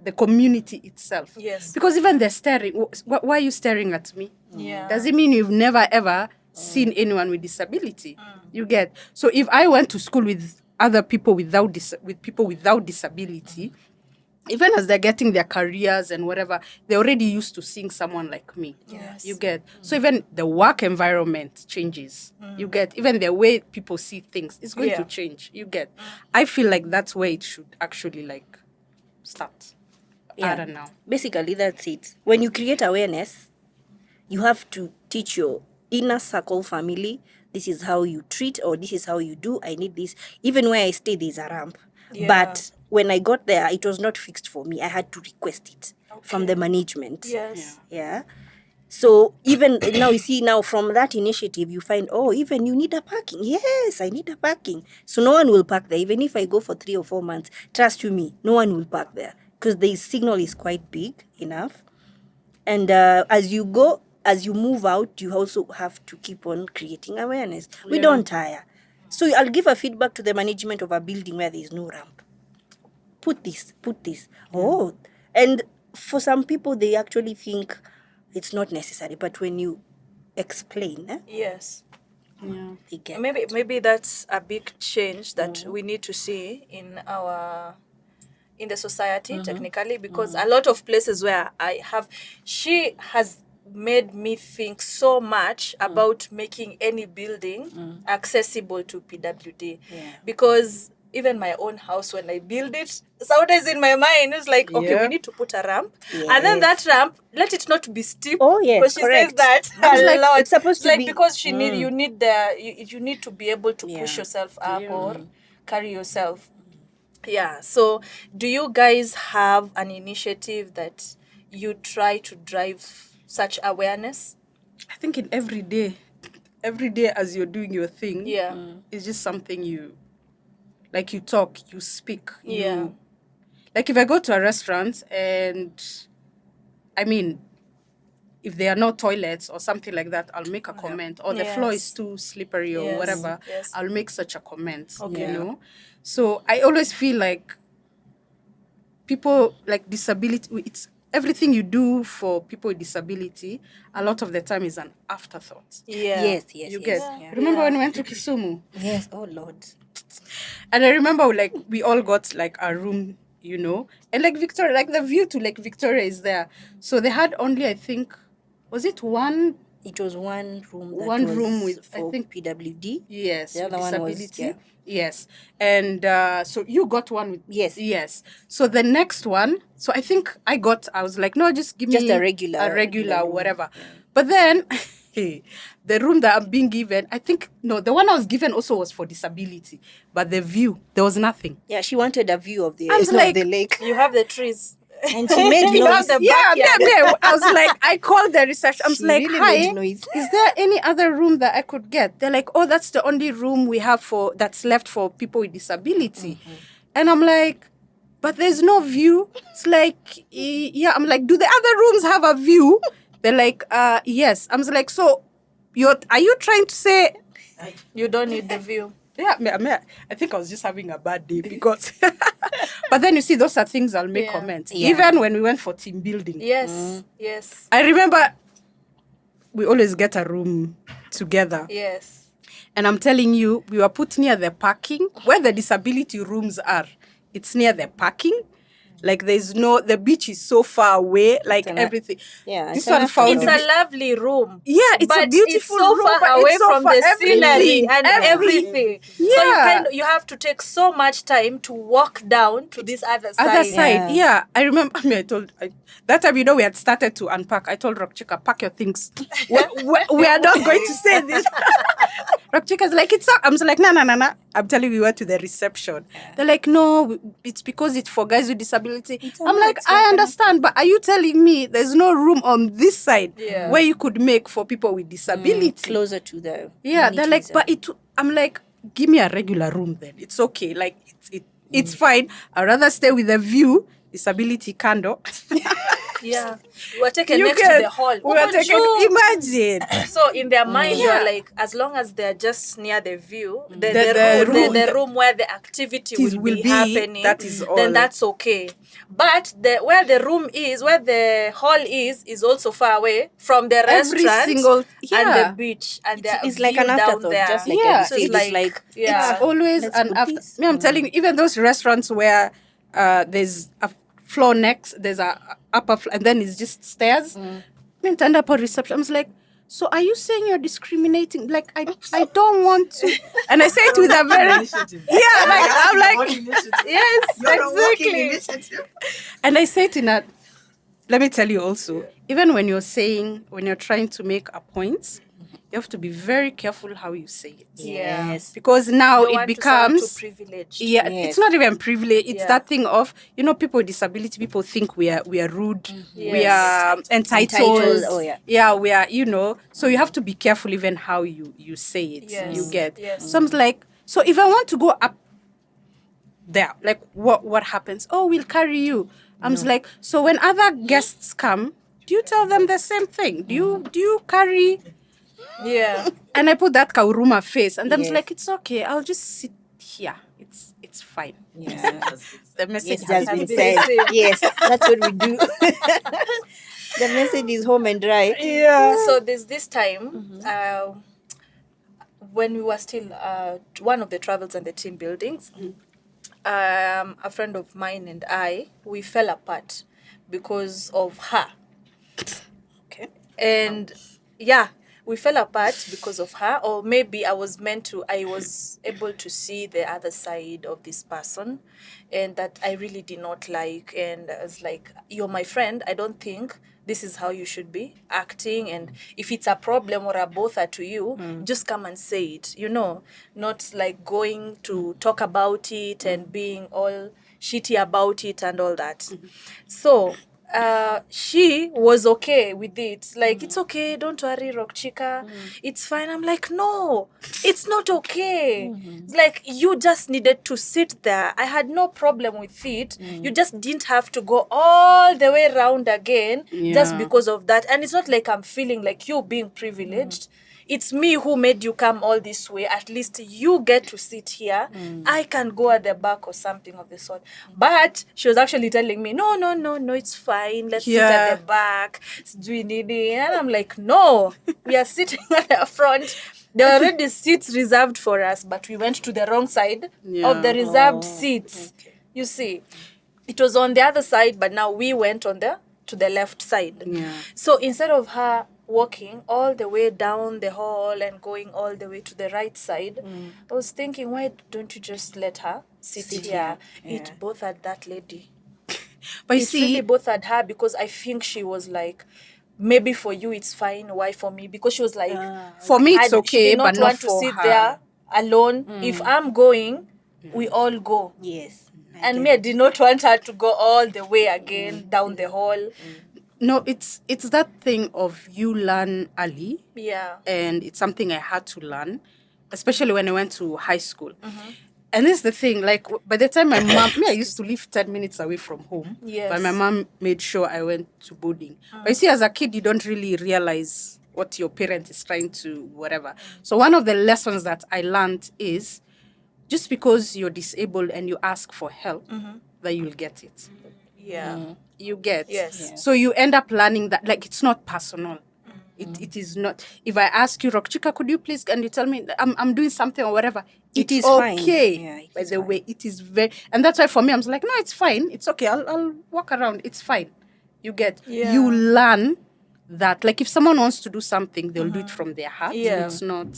the community itself. Yes. Because even they're staring. Why are you staring at me? Yeah. Does it mean you've never ever seen anyone with disability? You get. So if I went to school with other people with people without disability, even as they're getting their careers and whatever, they're already used to seeing someone like me. Yes. You get. So even the work environment changes. You get. Even the way people see things is going to change. You get. I feel like that's where it should actually like start. I don't know. Basically, that's it. When you create awareness, you have to teach your inner circle family, this is how you treat or this is how you do. I need this. Even where I stay, there's a ramp. Yeah. But when I got there, it was not fixed for me. I had to request it from the management. Yes. Yeah. So even now, you see, now from that initiative, you find, oh, even you need a parking. Yes, I need a parking. So no one will park there. Even if I go for 3 or 4 months, trust you me, no one will park there because the signal is quite big enough. And as you move out, you also have to keep on creating awareness. We don't tire. So I'll give a feedback to the management of a building where there is no ramp. Put this. Oh, and for some people, they actually think it's not necessary. But when you explain, Yes. Yeah. they get Maybe that's a big change that we need to see in the society technically, because a lot of places where she has made me think so much about making any building accessible to PWD. Because even my own house, when I build it, sometimes in my mind it's like, okay, we need to put a ramp, and then that ramp, let it not be steep. Oh, yes, because she correct. says that a like, lot. it's supposed to like be- because you need you need to be able to push yourself up or carry yourself. Yeah. So, do you guys have an initiative that you try to drive such awareness? I think in every day, every day as you're doing your thing, Yeah. it's just something you talk, you speak, Yeah. like if I go to a restaurant and I mean, if there are no toilets or something like that, I'll make a comment. Or the floor is Yes. too slippery or Yes. whatever, Yes. I'll make such a comment. Okay. You know? So I always feel like people like disability, it's everything you do for people with disability, a lot of the time is an afterthought. Yeah. Yes. You Yes. get? Yeah. Remember when we went to Kisumu? Yes. Oh Lord. And I remember like we all got like a room, you know, and like Victoria, like the view to Lake Victoria is there. So they had only, I think, was it one? It was one room. That One was room with, I for think- PWD. Yes, The with other one was, disability. yeah. Yes, and so you got one with Yes. Yes. So the next one, so I think I was like, no, just give Just me a regular room. whatever. But then the room that I'm being given, I think no, the one I was given also was for disability, but the view there was nothing. Yeah, she wanted a view of the, I was of like- the lake, You have the trees. and she made You have noise. the Yeah, backyard. yeah. I was like, I called the reception. I was She like, really hi, made noise. is there any other room that I could get? They're like, oh, that's the only room we have that's left for people with disability. And I'm like, but there's no view. It's like, yeah. I'm like, do the other rooms have a view? They're like, yes. I was like, so are you trying to say? You don't need the view. Yeah, I think I was just having a bad day because. But then you see, those are things I'll make Yeah. comments. Yeah. Even when we went for team building. Yes. Yes. I remember we always get a room together. Yes. And I'm telling you, we were put near the parking, where the disability rooms are. It's near the parking. Like the beach is so far away, like an- everything. Yeah, This it's an one found It's to a be- lovely room. Yeah, it's but a beautiful it's so room, far but away it's so from far the scenery everything, and everything. So Yeah. you have to take so much time to walk down to this other side. Other side, Yeah. yeah. I remember, that time, we had started to unpack. I told Rockchika, pack your things. we are not going to say this. Rockchika's like, it's not. I'm so like, no. I'm telling you, we went to the reception. They're like, no, it's because it's for guys with disability. I'm like, I understand, but are you telling me there's no room on this side Yeah. where you could make for people with disability? closer to the. Yeah, they're like, amenities, but I'm like, give me a regular room then. It's okay. Like, it's fine. I'd rather stay with a view, disability kando. Yeah. You were taken You next get- to the hall. We were taken, imagine. So in their mind, Yeah. you're like, as long as they're just near the view, the the room where the activity will be happening, that is all. then that's okay. But where the room is, where the hall is also far away from the Every restaurant single- and yeah. the beach, and It's the like view an down afterthought, there. just like Yeah. you So said. it's It's like- like yeah. It's always Let's an put after. this. Me, I'm telling you, even those restaurants where there's a floor next, there's a upper floor, and then it's just stairs. Me and turned up on reception. I was like, so are you saying you're discriminating? Like, I don't want to. And I say it with a very yeah, like I'm like yes, You're a walking exactly. initiative. And I say it in a. Let me tell you also, even when you're trying to make a point, you have to be very careful how you say it. Yeah. Yes. Because now You it want to sound becomes too privileged. yeah, Yes. it's not even privilege. It's Yeah. that thing of people with disability. People think we are rude, we Yes. are entitled. Entitled, oh, yeah. yeah, we are. So you have to be careful even how you say it. Yes. You get. Yes. So I'm like, so if I want to go up there, like what happens? Oh, we'll carry you. I'm just like, so when other guests come, do you tell them the same thing? Do you carry? Yeah. And I put that Kauruma face, and I'm Yes. like, it's okay. I'll just sit here. It's fine. Yeah. The message Yes, has that's been been said. said. Yes, that's what we do. The message is home and dry. Yeah. So there's this time when we were still one of the travels and the team buildings. A friend of mine and I, we fell apart because of her. Okay. And yeah, we fell apart because of her, or maybe I was able to see the other side of this person, and that I really did not like. And I was like, you're my friend, I don't think this is how you should be acting. And if it's a problem or a bother to you, just come and say it, not like going to talk about it and being all shitty about it and all that. So she was okay with it. Like, it's okay, don't worry, Rock Chica. It's fine. I'm like, no, it's not okay. It's like, you just needed to sit there. I had no problem with it. You just didn't have to go all the way around again just Yeah. because of that. And it's not like I'm feeling like you being privileged. It's me who made you come all this way. At least you get to sit here. I can go at the back or something of the sort. But she was actually telling me, no, it's fine. Let's sit Yeah. at the back. Sijui nini. And I'm like, no, we are sitting at the front. There are already seats reserved for us, but we went to the wrong side of the reserved seats. You see, it was on the other side, but now we went on to the left side. Yeah. So instead of her walking all the way down the hall and going all the way to the right side, I was thinking, why don't you just let her sit here? It bothered that lady. But you It see, really bothered her because I think she was like, maybe for you it's fine, why for me? Because she was like, for me it's she okay, did not but not want to for sit her. there alone. If I'm going, we all go. Yes. And me, I did not want her to go all the way again down the hall. No, it's that thing of you learn early, Yeah. and it's something I had to learn, especially when I went to high school. And this is the thing, like by the time my mom, I used to live 10 minutes away from home, Yes. but my mom made sure I went to boarding. But you see, as a kid, you don't really realize what your parent is trying to whatever. So one of the lessons that I learned is just because you're disabled and you ask for help, that you'll get it. Yeah. You get. Yes. Yeah. So you end up learning that, like, it's not personal. It is not. If I ask you, Rock Chica, could you please, and you tell me I'm doing something or whatever, It it's is fine. okay. Yeah, it By is the fine. way, it is very, and that's why for me, I'm like, no, it's fine. It's okay. I'll walk around. It's fine. You get. Yeah. You learn that, like, if someone wants to do something, they'll do it from their heart. Yeah. It's not.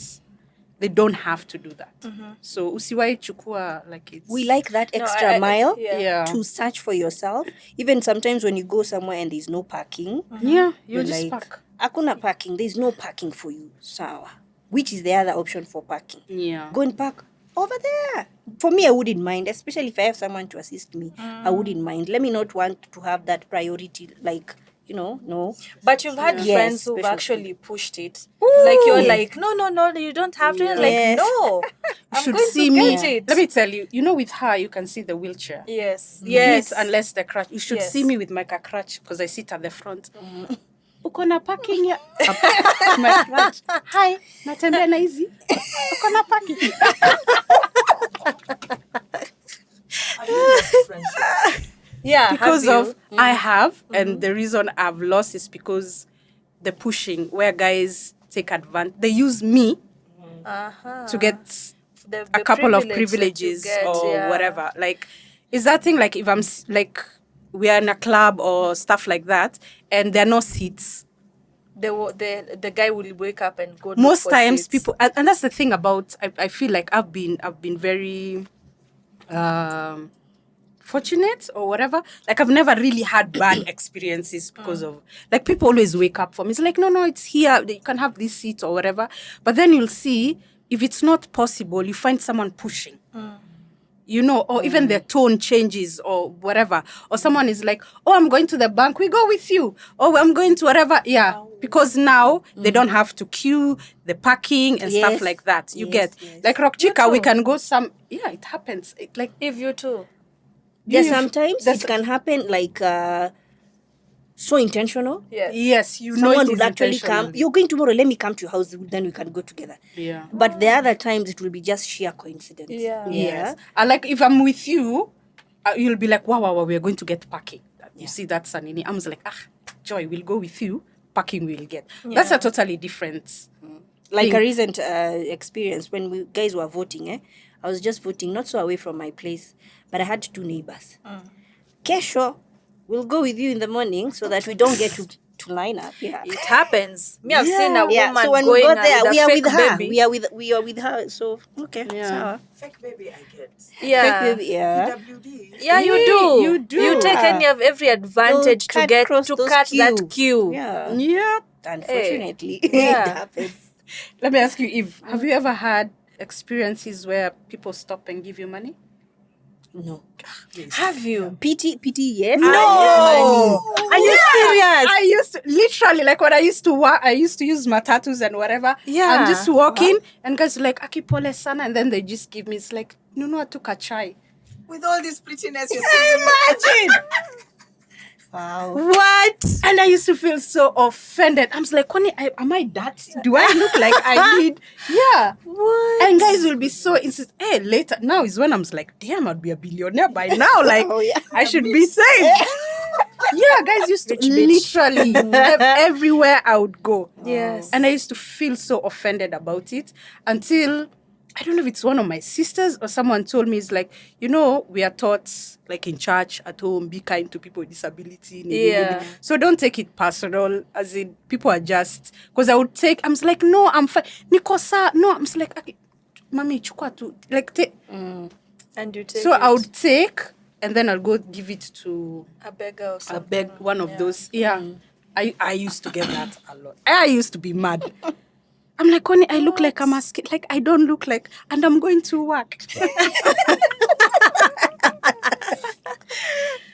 They don't have to do that. So usiwai chukua, like, it's. We like that No, extra mile Yeah. to search for yourself. Even sometimes when you go somewhere and there's no parking, Yeah. you're You just like, park. Akuna parking. There's no parking for you. Sawa. Which is the other option for parking? Yeah. Go and park over there. For me, I wouldn't mind, especially if I have someone to assist me. I wouldn't mind. Let me not want to have that priority, like, no. But you've had Yes, friends who've special actually pushed it. Like, you're Yes. like, no, you don't have to. You're Yes. like, no, I'm should going see to me. get it. Let me tell you, with her, you can see the wheelchair. Yes. With Yes. it, unless the crutch. You should Yes. see me with my crutch because I sit at the front. Uko na parking ya? My crutch. Hi, natembea na hizi. Uko na parking. Yeah. Because have you? of I have, and the reason I've lost is because the pushing, where guys take advantage. They use me to get The a couple of privilege that you privileges get, or yeah. whatever. Like, is that thing, like, if I'm like, we are in a club or stuff like that, and there are no seats. The guy will wake up and go. look Most for times, seats. people, and that's the thing about. I feel like I've been very fortunate or whatever. Like, I've never really had bad experiences because of, like, people always wake up for me. It's like, no, it's here. You can have this seat or whatever. But then you'll see, if it's not possible, you find someone pushing. Or even their tone changes or whatever. Or someone is like, oh, I'm going to the bank. We go with you. Oh, I'm going to whatever. Yeah. Because now they don't have to queue the parking and stuff Yes. like that. You Yes, get. yes. Like Rock Chica, we too. can go yeah, it happens. Like, If you too. Yeah, you- sometimes that's- it can happen like so intentional. Yes. yes, you know Someone it is would actually come. intentionally. You're going tomorrow. Let me come to your house. Then we can go together. Yeah. But the other times it will be just sheer coincidence. Yeah. Yes. And like, if I'm with you, you'll be like, wow, we are going to get parking. You see, that's Sanini. I'm like, Joy, we'll go with you. Parking we'll get. That's a totally different. Like thing. a recent experience when we guys were voting. I was just voting, not so away from my place, but I had 2 neighbors. Kesho, we'll go with you in the morning so that we don't get to line up. Yeah. It happens. Me, I've seen a woman Yeah, so when going we got there, with we a are fake with her. baby. We are with her. So okay, Yeah. sawa. Fake baby, I get. Yeah. Fake baby, yeah. PWD. Yeah, you Yeah, do. you do. You take Yeah. any of every advantage to cut get across to those cut queue. that queue. Yeah. Yeah. Unfortunately, Yeah. it happens. Let me ask you, Eve, have you ever had experiences where people stop and give you money? No. Have you? PT, yes. No. Are you serious? I used to literally, like, when I used to work, I used to use matatus and whatever. Yeah. I'm just walking and guys are like, Akipole sana, and then they just give me, it's like, Nunua tu kachai. With all this prettiness, you're still Imagine. Wow. What? And I used to feel so offended. I'm just like, Connie, am I dirty? Do I look like I need? Yeah. What? And guys will be so insist. Hey, later now is when I'm just like, damn, I'd be a billionaire by now. Like, Oh, yeah. I should be safe. Yeah, guys used to literally everywhere I would go. Yes. And I used to feel so offended about it until I don't know if it's one of my sisters or someone told me, it's like, you know, we are taught, like in church, at home, be kind to people with disability. Yeah. So don't take it personal, as in people are just, because I would take, I'm just like, no, I'm fine. Nikosa, no, I'm just like, "Okay, Mami, chukwa tu. Like, And you take so it. I would take, and then I'll go give it to a beggar or I something. beg one of those. Yeah. I used to get that a lot. I used to be mad. I'm like, Connie, I look like I'm a skit. Like, I don't look like, and I'm going to work.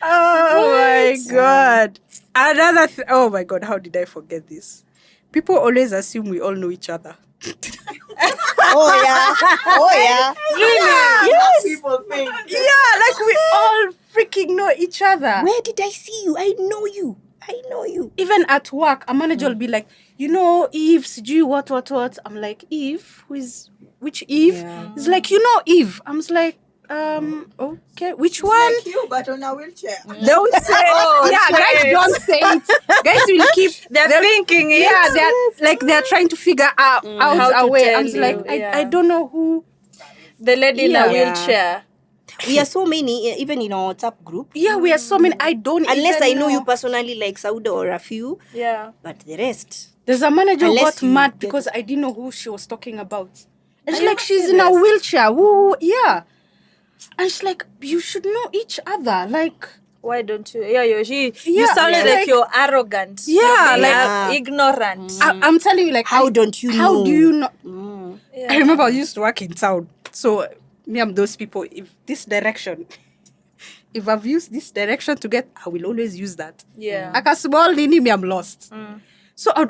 Oh my God. Oh my God, how did I forget this? People always assume we all know each other. Oh, yeah. Oh, yeah. really? Yes. People think. Yeah, like we all freaking know each other. Where did I see you? I know you. Even at work, a manager will be like, you know, Eve, sijui what. I'm like, Eve? Which Eve? Yeah. It's like, you know Eve. I'm just like, okay, which one? Like you, but on a wheelchair. Don't say guys don't say it. Guys will keep They're thinking it. Yeah, they're trying to figure out How to a way. tell I'm just like, you, yeah. I don't know who. The lady in a Yeah. wheelchair. We are so many, even in our WhatsApp group. Yeah, we are so many. I don't Unless even I know you personally, like Sauda or a few, Yeah. but the rest. There's a manager who Unless got you mad get- because I didn't know who she was talking about. And she's like, she's in a wheelchair. Woo, yeah. And she's like, you should know each other. Like, Why don't you? Yeah, you Yeah, sounded yeah. like Like- you're arrogant. Yeah, You're being, like- ignorant. I'm telling you, like, How don't you How know? do you know? Yeah. I remember I used to work in town. So, me, I'm those people. If I've used this direction to get, I will always use that. Yeah. Like a small nini, me, I'm lost. So I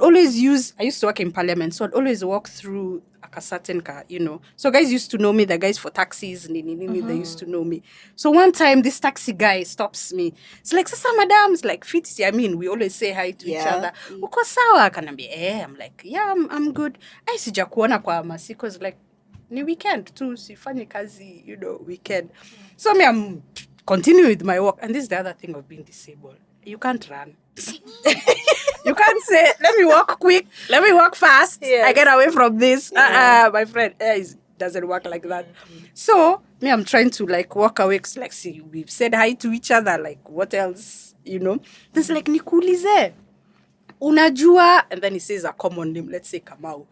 used to work in parliament, so I'd always walk through like a certain car, you know. So guys used to know me, the guys for taxis, they used to know me. So one time, this taxi guy stops me. It's like, Sasa madam, it's like, fiti, I mean, we always say hi to each Yeah. other. Uko sawa? Kanambia, I'm like, yeah, I'm good. I sija kuona kwa masiko's like, ni weekend tu, sifanyi kazi, you know, weekend. So me, I'm continuing with my work. And this is the other thing of being disabled. You can't run. You can't say, let me walk quick, let me walk fast. Yes. I get away from this. My friend, it doesn't work like that. So, me, I'm trying to like walk away. 'Cause, like, see, we've said hi to each other. Like, what else, you know? There's like, nikuulize, unajua, and then he says a common name, let's say Kamau.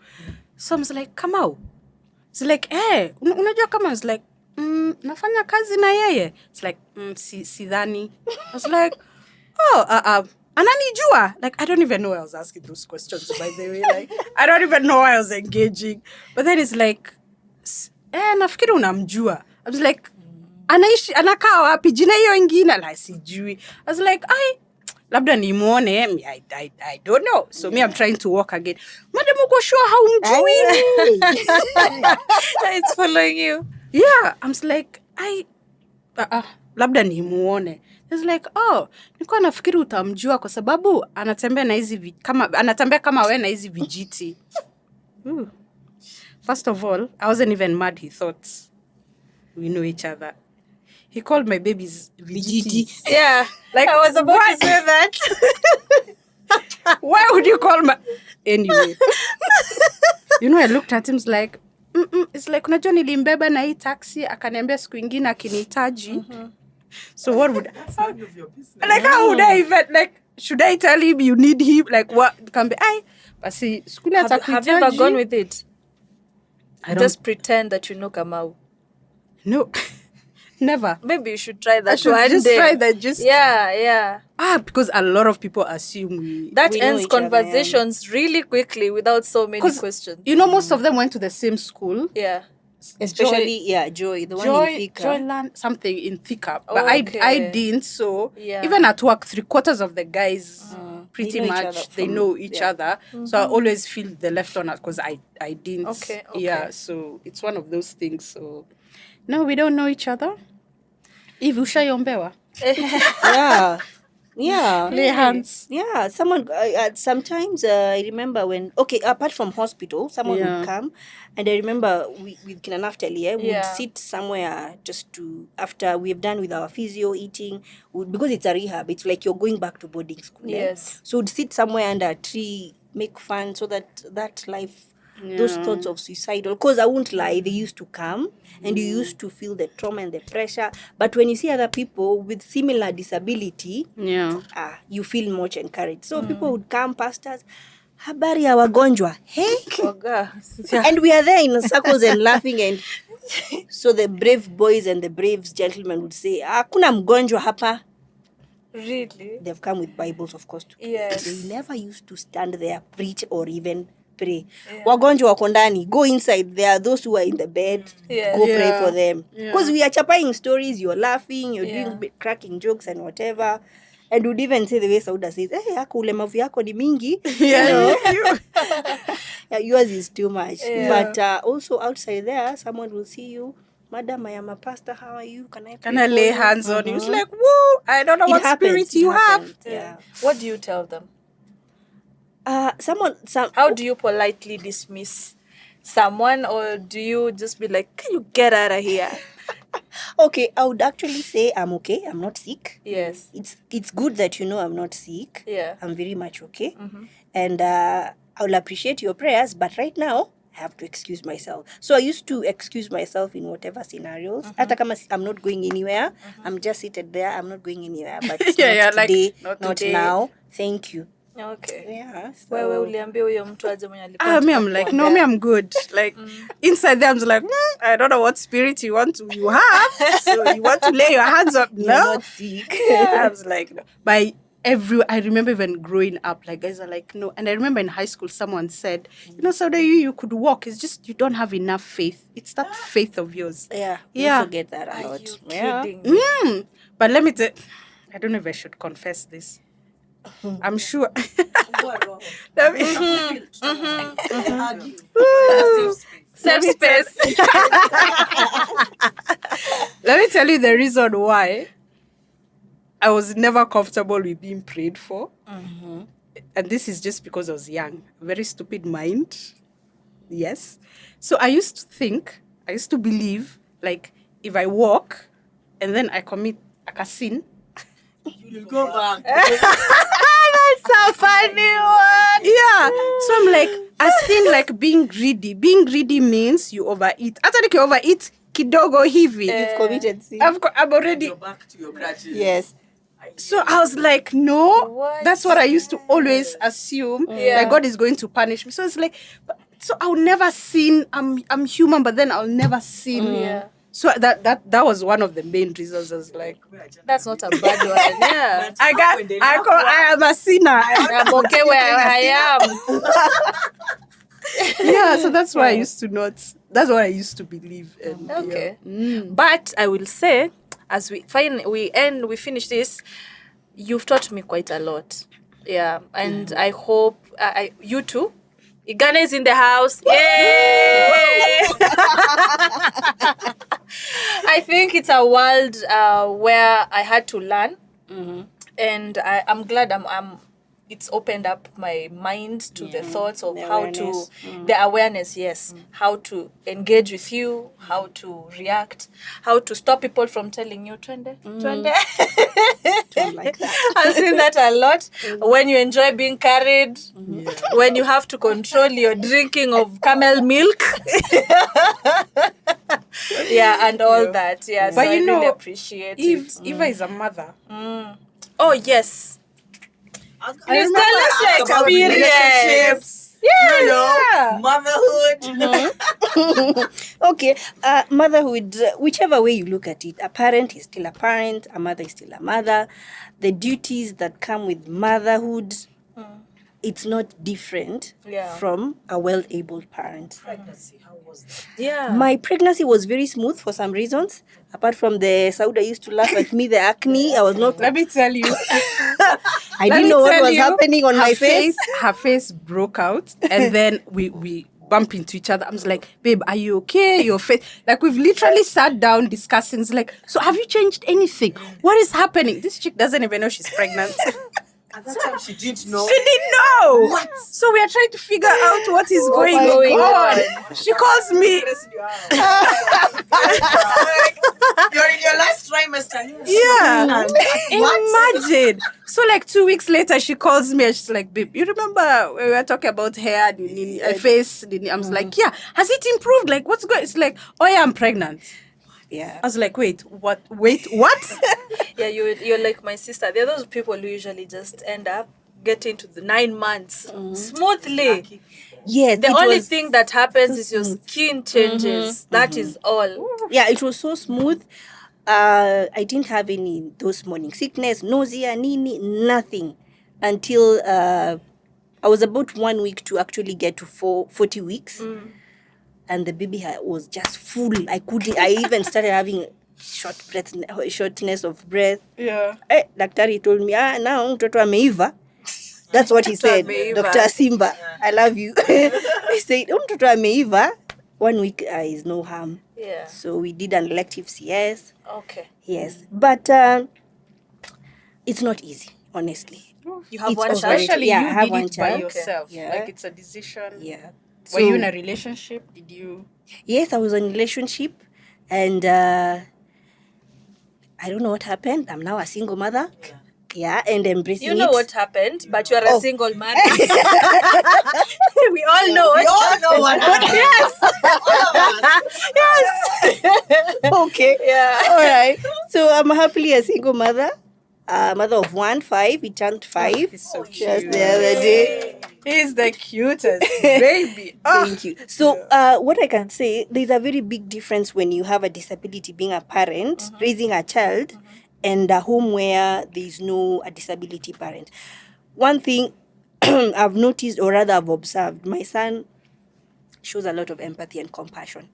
So I'm like, Kamau. It's like, hey, unajua Kamau? It's like, nafanya kazi na yeye. It's like, sidhani. I was like, oh, ananijua? Like, I don't even know why I was asking those questions, by the way. Like, I don't even know why I was engaging. But then it's like, nafikiri unamjua. I was like, anakaa wapi? Jina hiyo ingine? Like, sijui. I was like, labda nimuone. I don't know. So me, I'm trying to walk again. Madam, uko sure haumjui? It's following you. Yeah, I'm just like, labda nimuone. It's like, nilikuwa nafikiri utamjua kwa sababu anatembea na hizi anatembea kama wewe na hizi vijiti. First of all, I wasn't even mad. He thought we know each other. He called my babies vijiti. Yeah. Like, I was about to say that. Why would you call my... Anyway. You know, I looked at him, it's like, it's like, unajua nilimbeba na hii taxi, akaniambia siku ingine akinihitaji. So what would... None of your business. Like, how would I even... Like, should I tell him you need him? Like, what? Can be... But see, skuli Have you ever gone with it? I don't... Just pretend that you know Kamau. No. Never. Maybe you should try that I should one just day. try that. Just... Yeah. Because a lot of people assume That We know ends each other, conversations really quickly without so many 'Cause, questions. you know, most of them went to the same school. Yeah. Especially, Joy, the one in Thika. Joyland, something in Thika. But I Okay. didn't. So Yeah. even at work, 3/4 of the guys pretty They know each much other they from- know each yeah. other. So I always feel the left on because I didn't. Okay, Yeah. okay. So it's one of those things. So no, we don't know each other. If ushayombewa, Yeah. lay hands. Yeah, sometimes I remember when, apart from hospital, someone Yeah. would come, and I remember with Kina Naftali, we would Yeah. sit somewhere just to, after we've done with our physio eating, because it's a rehab, it's like you're going back to boarding school. Yes. So we'd sit somewhere under a tree, make fun, so that life, those Yeah. thoughts of suicidal, because I won't lie, they used to come, and you used to feel the trauma and the pressure. But when you see other people with similar disability, Yeah. you feel much encouraged. So people would come, pastors, habari ya wagonjwa, hey? Oga. And we are there in circles and laughing, and so the brave boys and the brave gentlemen would say, hakuna mgonjwa hapa. Really? They've come with Bibles, of course. Yes. They never used to stand there, preach, or even pray. Yeah. Wagonjwa wako ndani, go inside. There are those who are in the bed, Yeah. go pray Yeah. for them. Yeah. Because we are chapaing stories, you're laughing, you're Yeah. doing cracking jokes and whatever. And would even say the way Sauda says, hey, yako ulemavu yako ni mingi. Yeah. Yeah, yours is too much. Yeah. But also outside there, someone will see you. Madam, I am a pastor. How are you? Can I pray Can I for lay you?" hands on you? It's Mhm. like, whoa, I don't know It what happens, spirit it you happens, have. Yeah. What do you tell them? How How do you politely dismiss someone, or do you just be like, can you get out of here? Okay, I would actually say I'm okay. I'm not sick. Yes. It's good that you know I'm not sick. Yeah. I'm very much okay. And I will appreciate your prayers, but right now I have to excuse myself. So I used to excuse myself in whatever scenarios. Hata kama I'm not going anywhere. I'm just seated there. I'm not going anywhere. But Yeah, not like, today, not not today. now. Thank you. Okay. Yeah. So, Wewe uliambia huyo mtu aje mwenye alikuwa Me, anataka I'm like, kuombea. no, me, I'm good. Like, inside there, I'm just like, I don't know what spirit you have. So you want to lay your hands up? you're No. not sick. Yeah, I was like, no. I remember even growing up, like, guys are like, no. And I remember in high school, someone said, so that you could walk. It's just you don't have enough faith. It's that faith of yours. Yeah. Yeah. You forget that a Are lot. you Yeah. kidding me? But let me tell I don't know if I should confess this. I'm sure. Let me- Safe space. Let me tell you the reason why I was never comfortable with being prayed for. And this is just because I was young. Very stupid mind. Yes. So I used to believe, like, if I walk and then I commit a sin, You go back. So funny one. yeah. So I'm like, a sin like being greedy. Being greedy means you overeat. After you overeat, kidogo hivi. You've committed sin. I'm already. You're back to your crutches. Yes. So I was like, no. What? That's what I used to always assume. Yeah. That God is going to punish me. So it's like, so I'll never sin. I'm human, but then I'll never sin. Yeah. So that was one of the main reasons. I was like, That's not a bad one. Yeah. I am a sinner. I'm okay where I am. Yeah, so that's why I used to not. That's what I used to believe. And, Okay. yeah. But I will say, as we finish this, you've taught me quite a lot. Yeah. And I hope you too. Ghana is in the house. Yay! I think it's a world where I had to learn. And I'm glad it's opened up my mind to the thoughts of the how awareness. the awareness, yes, how to engage with you, how to react, how to stop people from telling you, Twende. Don't like that. I've seen that a lot. When you enjoy being carried, when you have to control your drinking of camel milk. Yeah, and all that. Yeah, so But I you know, really appreciate it. Eva is a mother. Oh, yes. Please remember tell us your about experience. You know, Yeah. motherhood. Okay, motherhood, whichever way you look at it, a parent is still a parent, a mother is still a mother. The duties that come with motherhood, it's not different Yeah. from a well-abled parent. Pregnancy, how was that? Yeah. My pregnancy was very smooth for some reasons. Apart from the Sauda used to laugh at me, the acne, I was not. Let me tell you. I didn't know what was happening on her my face. Her face broke out, and then we bump into each other. I was like, babe, are you okay? Your face. Like, we've literally sat down discussing. It's like, so have you changed anything? What is happening? This chick doesn't even know she's pregnant. At that time, she didn't know. She didn't know. What? So we are trying to figure out what is going on. She calls me. You're in your last trimester. Yeah. What? Imagine. So like 2 weeks later, she calls me and she's like, babe, you remember when we were talking about hair, face? I was like, yeah. Has it improved? Like, what's going? It's like, oh yeah, I'm pregnant. Yeah. I was like, wait, what? Wait, what? Yeah, you're like my sister. There are those people who usually just end up getting to the 9 months smoothly. Yes. The it only was thing that happens so is your smooth. skin changes. That is all. Yeah, it was so smooth. I didn't have any those morning sickness, nausea, nothing until I was about 1 week to actually get to 40 weeks. And the baby was just full. I even started having shortness of breath. Yeah. Daktari told me, now mtoto ameiva. That's what he said. ameiva. Dr. Simba, I love you. He said, mtoto ameiva. 1 week is no harm. Yeah. So we did an elective CS. Okay. Yes. But it's not easy, honestly. You have It's one also child. Especially Yeah, I you have did one it by child. yourself. Yeah. Like, it's a decision. Yeah. Were you in a relationship? Did you? Yes, I was in a relationship. And I don't know what happened. I'm now a single mother. Yeah, and embracing You know it. what happened, but you are a Oh. single man. We all know We what all know what happened. Yes. Okay. Yeah. All right. So I'm happily a single mother. Mother of 5. He turned 5 He's so just cute. the other day. He's the cutest baby. Thank you. So, what I can say, there's a very big difference when you have a disability, being a parent, raising a child, and a home where there's no a disability parent. One thing I've noticed, or rather I've observed, my son shows a lot of empathy and compassion.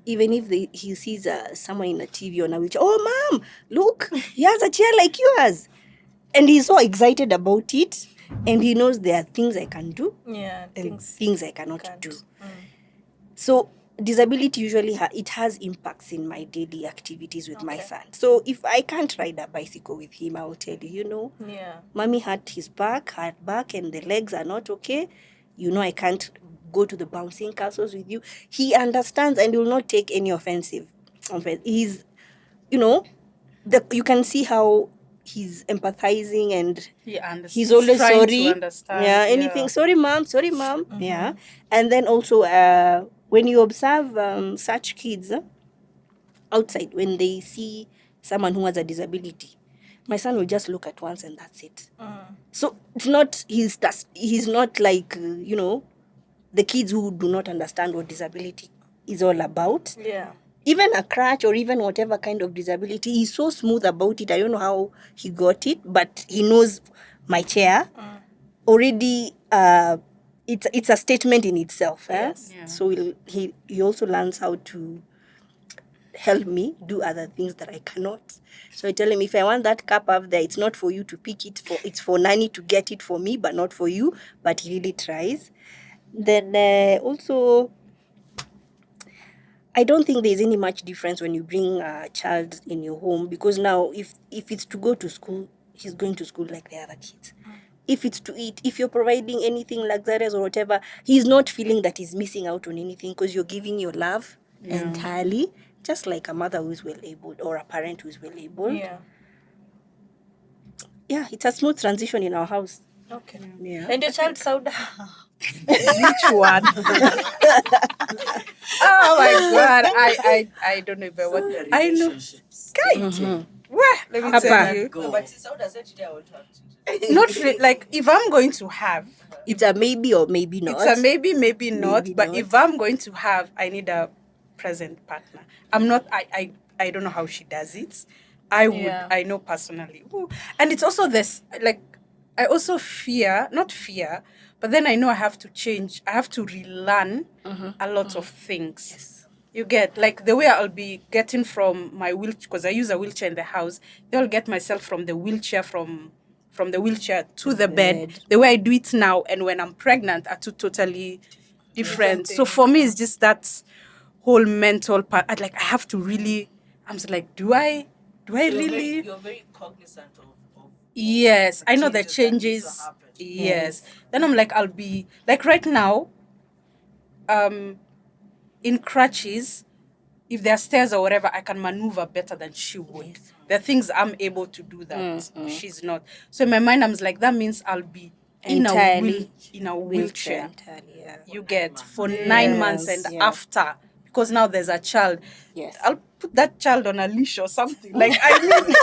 Even if he sees someone in a TV on a wheelchair, oh, mom, look, he has a chair like yours. And he's so excited about it. And he knows there are things I can do Yeah. and things I cannot can't. do. So disability usually it has impacts in my daily activities with my Okay. son. So if I can't ride a bicycle with him, I will tell you, Yeah. mommy hurt his back, and the legs are not okay. I can't go to the bouncing castles with you. He understands and will not take any offense. He's, you can see how he's empathizing and He understands. he's always trying sorry. to understand. Yeah, anything. Sorry, mom. Yeah. And then also, when you observe such kids outside, when they see someone who has a disability, my son will just look at once and that's it. So it's not, he's not like, the kids who do not understand what disability is all about. Yeah. Even a crutch or even whatever kind of disability, he's so smooth about it. I don't know how he got it, but he knows my chair already. It's a statement in itself. Yes. Yeah. So he also learns how to help me do other things that I cannot. So I tell him, if I want that cup up there, it's not for you to pick it. It's for Nani to get it for me, but not for you. But he really tries. Then also, I don't think there's any much difference when you bring a child in your home, because now if it's to go to school, he's going to school like the other kids. If it's to eat, if you're providing anything luxurious or whatever, he's not feeling that he's missing out on anything because you're giving your love entirely, just like a mother who is well able or a parent who is well able. Yeah. Yeah, it's a smooth transition in our house. Okay. Yeah. And your child Sauda? Which one? Oh my God! I don't even what I know. Guy, Well, let me tell you. No, but it's how does it today? I want to have children. Not like if I'm going to have, It's a maybe or maybe not. it's a maybe not. Maybe But not. if I'm going to have, I need a present partner. I'm not. I don't know how she does it. I would. Yeah. I know personally. Ooh. And it's also this like I also not fear, but then I know I have to change. I have to relearn a lot of things. Yes. You get, like, the way I'll be getting from my wheelchair, because I use a wheelchair in the house, they'll get myself from the wheelchair, from the wheelchair to the bed. bed. The way I do it now and when I'm pregnant are two totally different. So for me, it's just that whole mental part. I have to really, I'm just like, do I really? You're very cognizant of Yes, I know the changes that need to changes. happen. Yes. Then I'm like, I'll be like right now, in crutches, if there are stairs or whatever, I can maneuver better than she would. There are things I'm able to do that she's not. So in my mind, I'm just like, that means I'll be Entirely in a wheelchair. entirely, yeah. You get for 9 months and after, because now there's a child. Yes. I'll put that child on a leash or something. Like, I mean,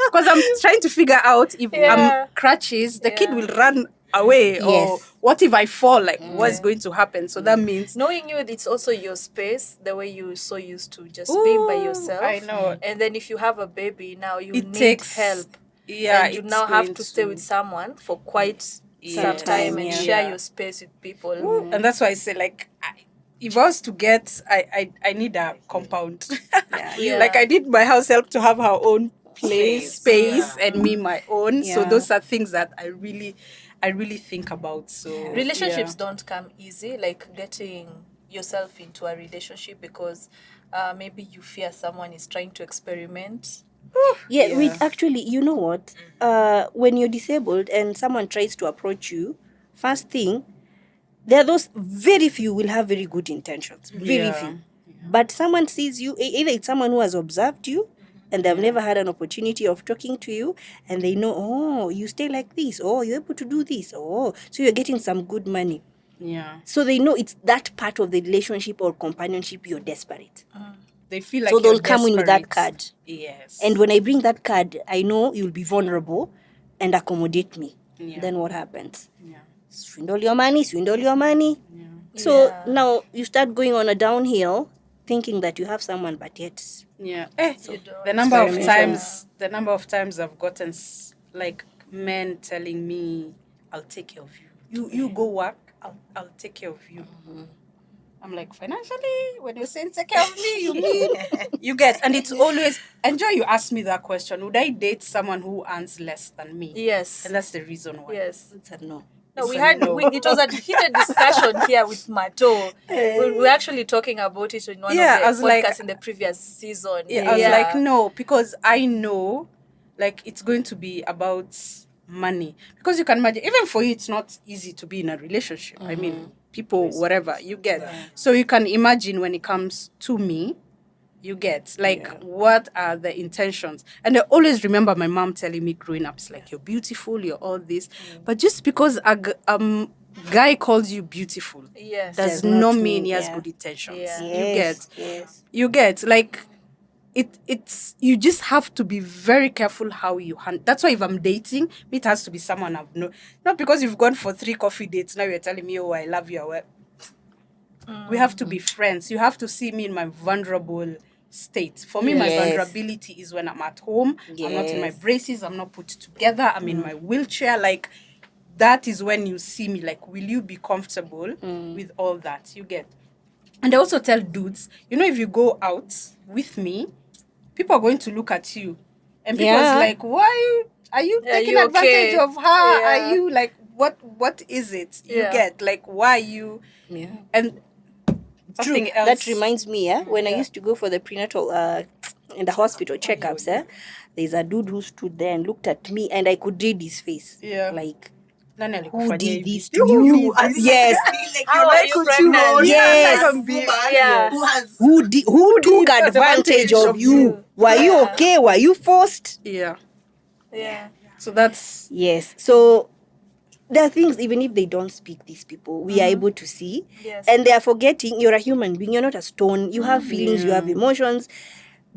because I'm trying to figure out if I'm crutches, the kid will run away, or Yes. what if I fall? Like, what's going to happen? So that means Knowing you, it's also your space, the way you're so used to just being by yourself. I know. And then if you have a baby now, you It need takes help. Yeah, And you it's now have going to stay with someone for quite some Yes. time and Yeah. share Yeah. your space with people. and that's why I say, like, if I was to get, I need a compound. Yeah. Like, I need my house help to have her own space, and me my own. So Yeah. those are things that I really think about. So Relationships don't come easy, like getting yourself into a relationship because maybe you fear someone is trying to experiment. Yeah, actually, you know what? When you're disabled and someone tries to approach you, first thing, there are those very few will have very good intentions. Very Yeah. few. But someone sees you, either it's someone who has observed you and they've never had an opportunity of talking to you, and they know, oh, you stay like this, oh, you're able to do this, oh, so you're getting some good money. Yeah, So they know it's that part of the relationship or companionship you're desperate. they feel like So they'll you're come in with that desperate. card. Yes, And when I bring that card, I know you'll be vulnerable and accommodate me. Yeah. Then what happens? yeah. Swindle your money. So now you start going on a downhill thinking that you have someone, but yet Yeah. don't. The number of Experimental. times I've gotten like men telling me, "I'll take care of you. You go work. I'll take care of you." I'm like, financially, when you're saying take care of me, you mean you get, and it's always, enjoy. You ask me that question: would I date someone who earns less than me? Yes. And that's the reason why. Yes. it's a no. No, we It's a had no. it was a heated discussion here with Mato. We were actually talking about it in one Yeah, I of was the like- podcasts in the previous season. Yeah, I was like, no, because I know, like, it's going to be about money. Because you can imagine, even for you, it's not easy to be in a relationship. I mean, people, whatever, you get. So you can imagine when it comes to me, you get, like, what are the intentions? And I always remember my mom telling me growing up, it's like, you're beautiful, you're all this. But just because a guy calls you beautiful, Yes. does Does not not mean, mean he has yeah. good intentions. Yeah. Yes. You get, like, it's you just have to be very careful how you handle. That's why if I'm dating, it has to be someone I've known. Not because you've gone for 3 coffee dates, now you're telling me, oh, I love you. We have to be friends. You have to see me in my vulnerable state. For me, my Yes. vulnerability is when I'm at home. I'm not in my Yes. braces. I'm not put together. I'm in my wheelchair. Like, that is when you see me. Like, will you be comfortable with all that? You get. And I also tell dudes, if you go out with me, people are going to look at you. And people's Yeah. like, why are you Yeah, taking you advantage okay? of her? Yeah. Are you like, what is it? You Yeah. get, like, why are you? Yeah. And True. something else. That reminds me, when I used to go for the prenatal in the hospital checkups, there's a dude who stood there and looked at me, and I could read his face. Yeah. Like, Nani who alikufanyia did hivi? this to you? Yes. Like How you're are not you control. pregnant? Yes. Like a woman Yeah. who has Who took advantage of you? Were you Yeah. okay? Were you forced? Yeah. Yeah. So that's Yes. So there are things, even if they don't speak, these people, we are able to see. Yes. And they are forgetting you're a human being. You're not a stone. You have feelings, you have emotions.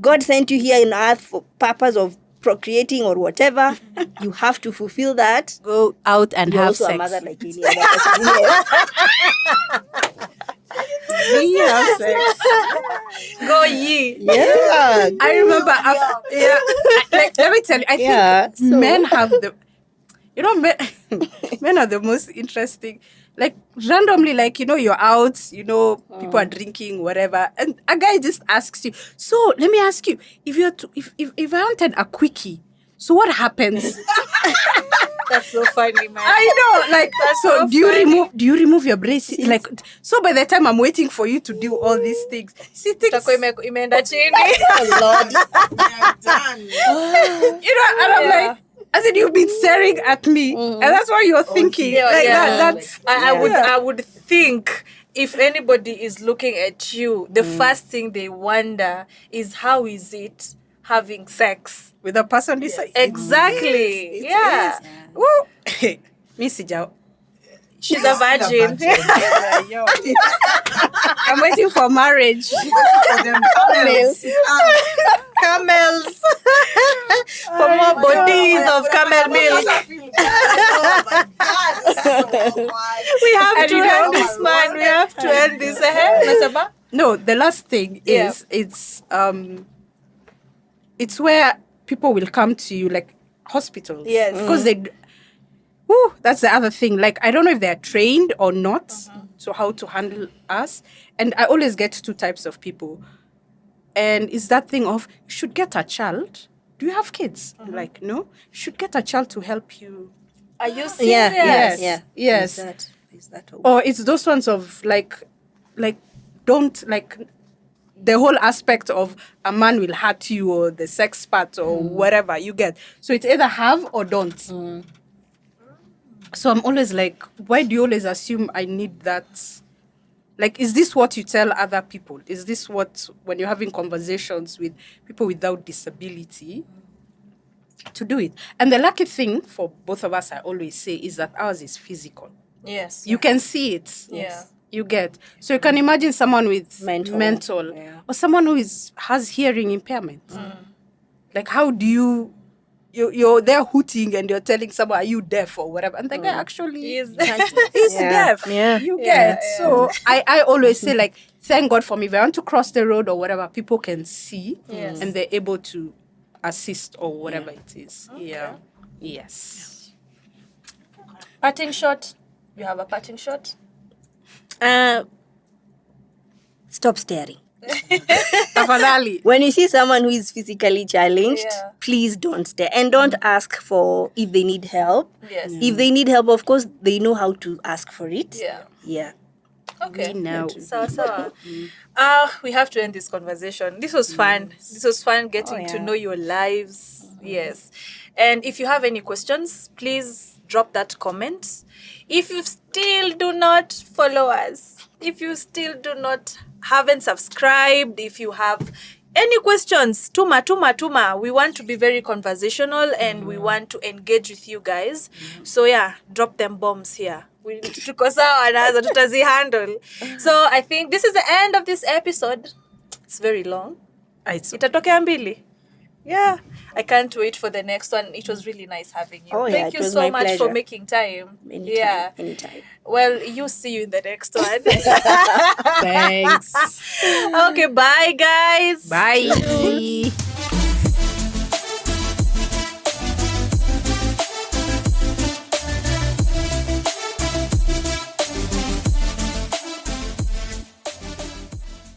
God sent you here on earth for purpose of procreating or whatever. You have to fulfill that. go out and You're have also sex. a mother like any other person. Yes. We have sex. Go ye. Yeah. I remember, like, let me tell you, I Yeah, think so- men have You know, men, men are the most interesting. Like randomly, like you're out, people are drinking, whatever, and a guy just asks you. So let me ask you, if you're if I wanted a quickie, so what happens? That's so funny, man. I know, like, That's so so do you funny. remove your braces? Like, so by the time I'm waiting for you to do all these things, see things, Itakuwa imeenda chini. Oh, Lord. They're done. and I'm Yeah. like, as in you've been staring at me, and that's what you're thinking. yeah, like yeah. that's I would think if anybody is looking at you, the first thing they wonder is how is it having sex? with a person beside. Exactly. It Yeah. is. Woo. Me sijao. She's a virgin. Yo. I'm waiting for marriage. For them camels. Camels. For more bodies of camel milk. We have And to you know- end this, man. We have to end this. Nasema? No, the last thing Yeah. is it's where people will come to you, like hospitals. Yes. Because that's the other thing. Like, I don't know if they're trained or not, so how to handle us. And I always get two types of people. And it's that thing of, you should get a child. Do you have kids? Like, no? You should get a child to help you. Are you serious? Yes. Is that Or it's those ones of like don't like the whole aspect of a man will hurt you or the sex part or whatever you get. So it's either have or don't. So I'm always like, why do you always assume I need that? Like, is this what you tell other people? Is this what, when you're having conversations with people without disability, to do it? And the lucky thing for both of us, I always say, is that ours is physical. Yes. You can see it. Yeah. You get. So you can imagine someone with Mental, yeah. or someone who has hearing impairment. Like, how do you're there hooting and you're telling someone, are you deaf or whatever? And the guy actually Is he's Yeah. deaf. Yeah. You Yeah, get. So I always say, like, thank God for me. If I want to cross the road or whatever, people can see Yes. and they're able to assist or whatever it is. Yeah. Yes. Parting shot. You have a parting shot? Stop staring. Tafadhali. When you see someone who is physically challenged, Yeah. please don't stare. And don't ask for if they need help. Yes. If they need help, of course, they know how to ask for it. Yeah. Yeah. Okay. We know. Sawa. We have to end this conversation. This was fun. This was fun getting to yeah. know your lives. Yes. And if you have any questions, please drop that comment. If you still do not follow us, if you still haven't subscribed, if you have any questions, tuma. We want to be very conversational and we want to engage with you guys. So yeah, drop them bombs here. We tuko sawa nazo, tutazihandle. So I think this is the end of this episode. It's very long. It's Itatokea mbili. Yeah. I can't wait for the next one. It was really nice having you. Oh, yeah, Thank it you was so my much for pleasure. making time. Anytime. Yeah. Anytime. Well, see you in the next one. Thanks. Okay, bye guys. Bye.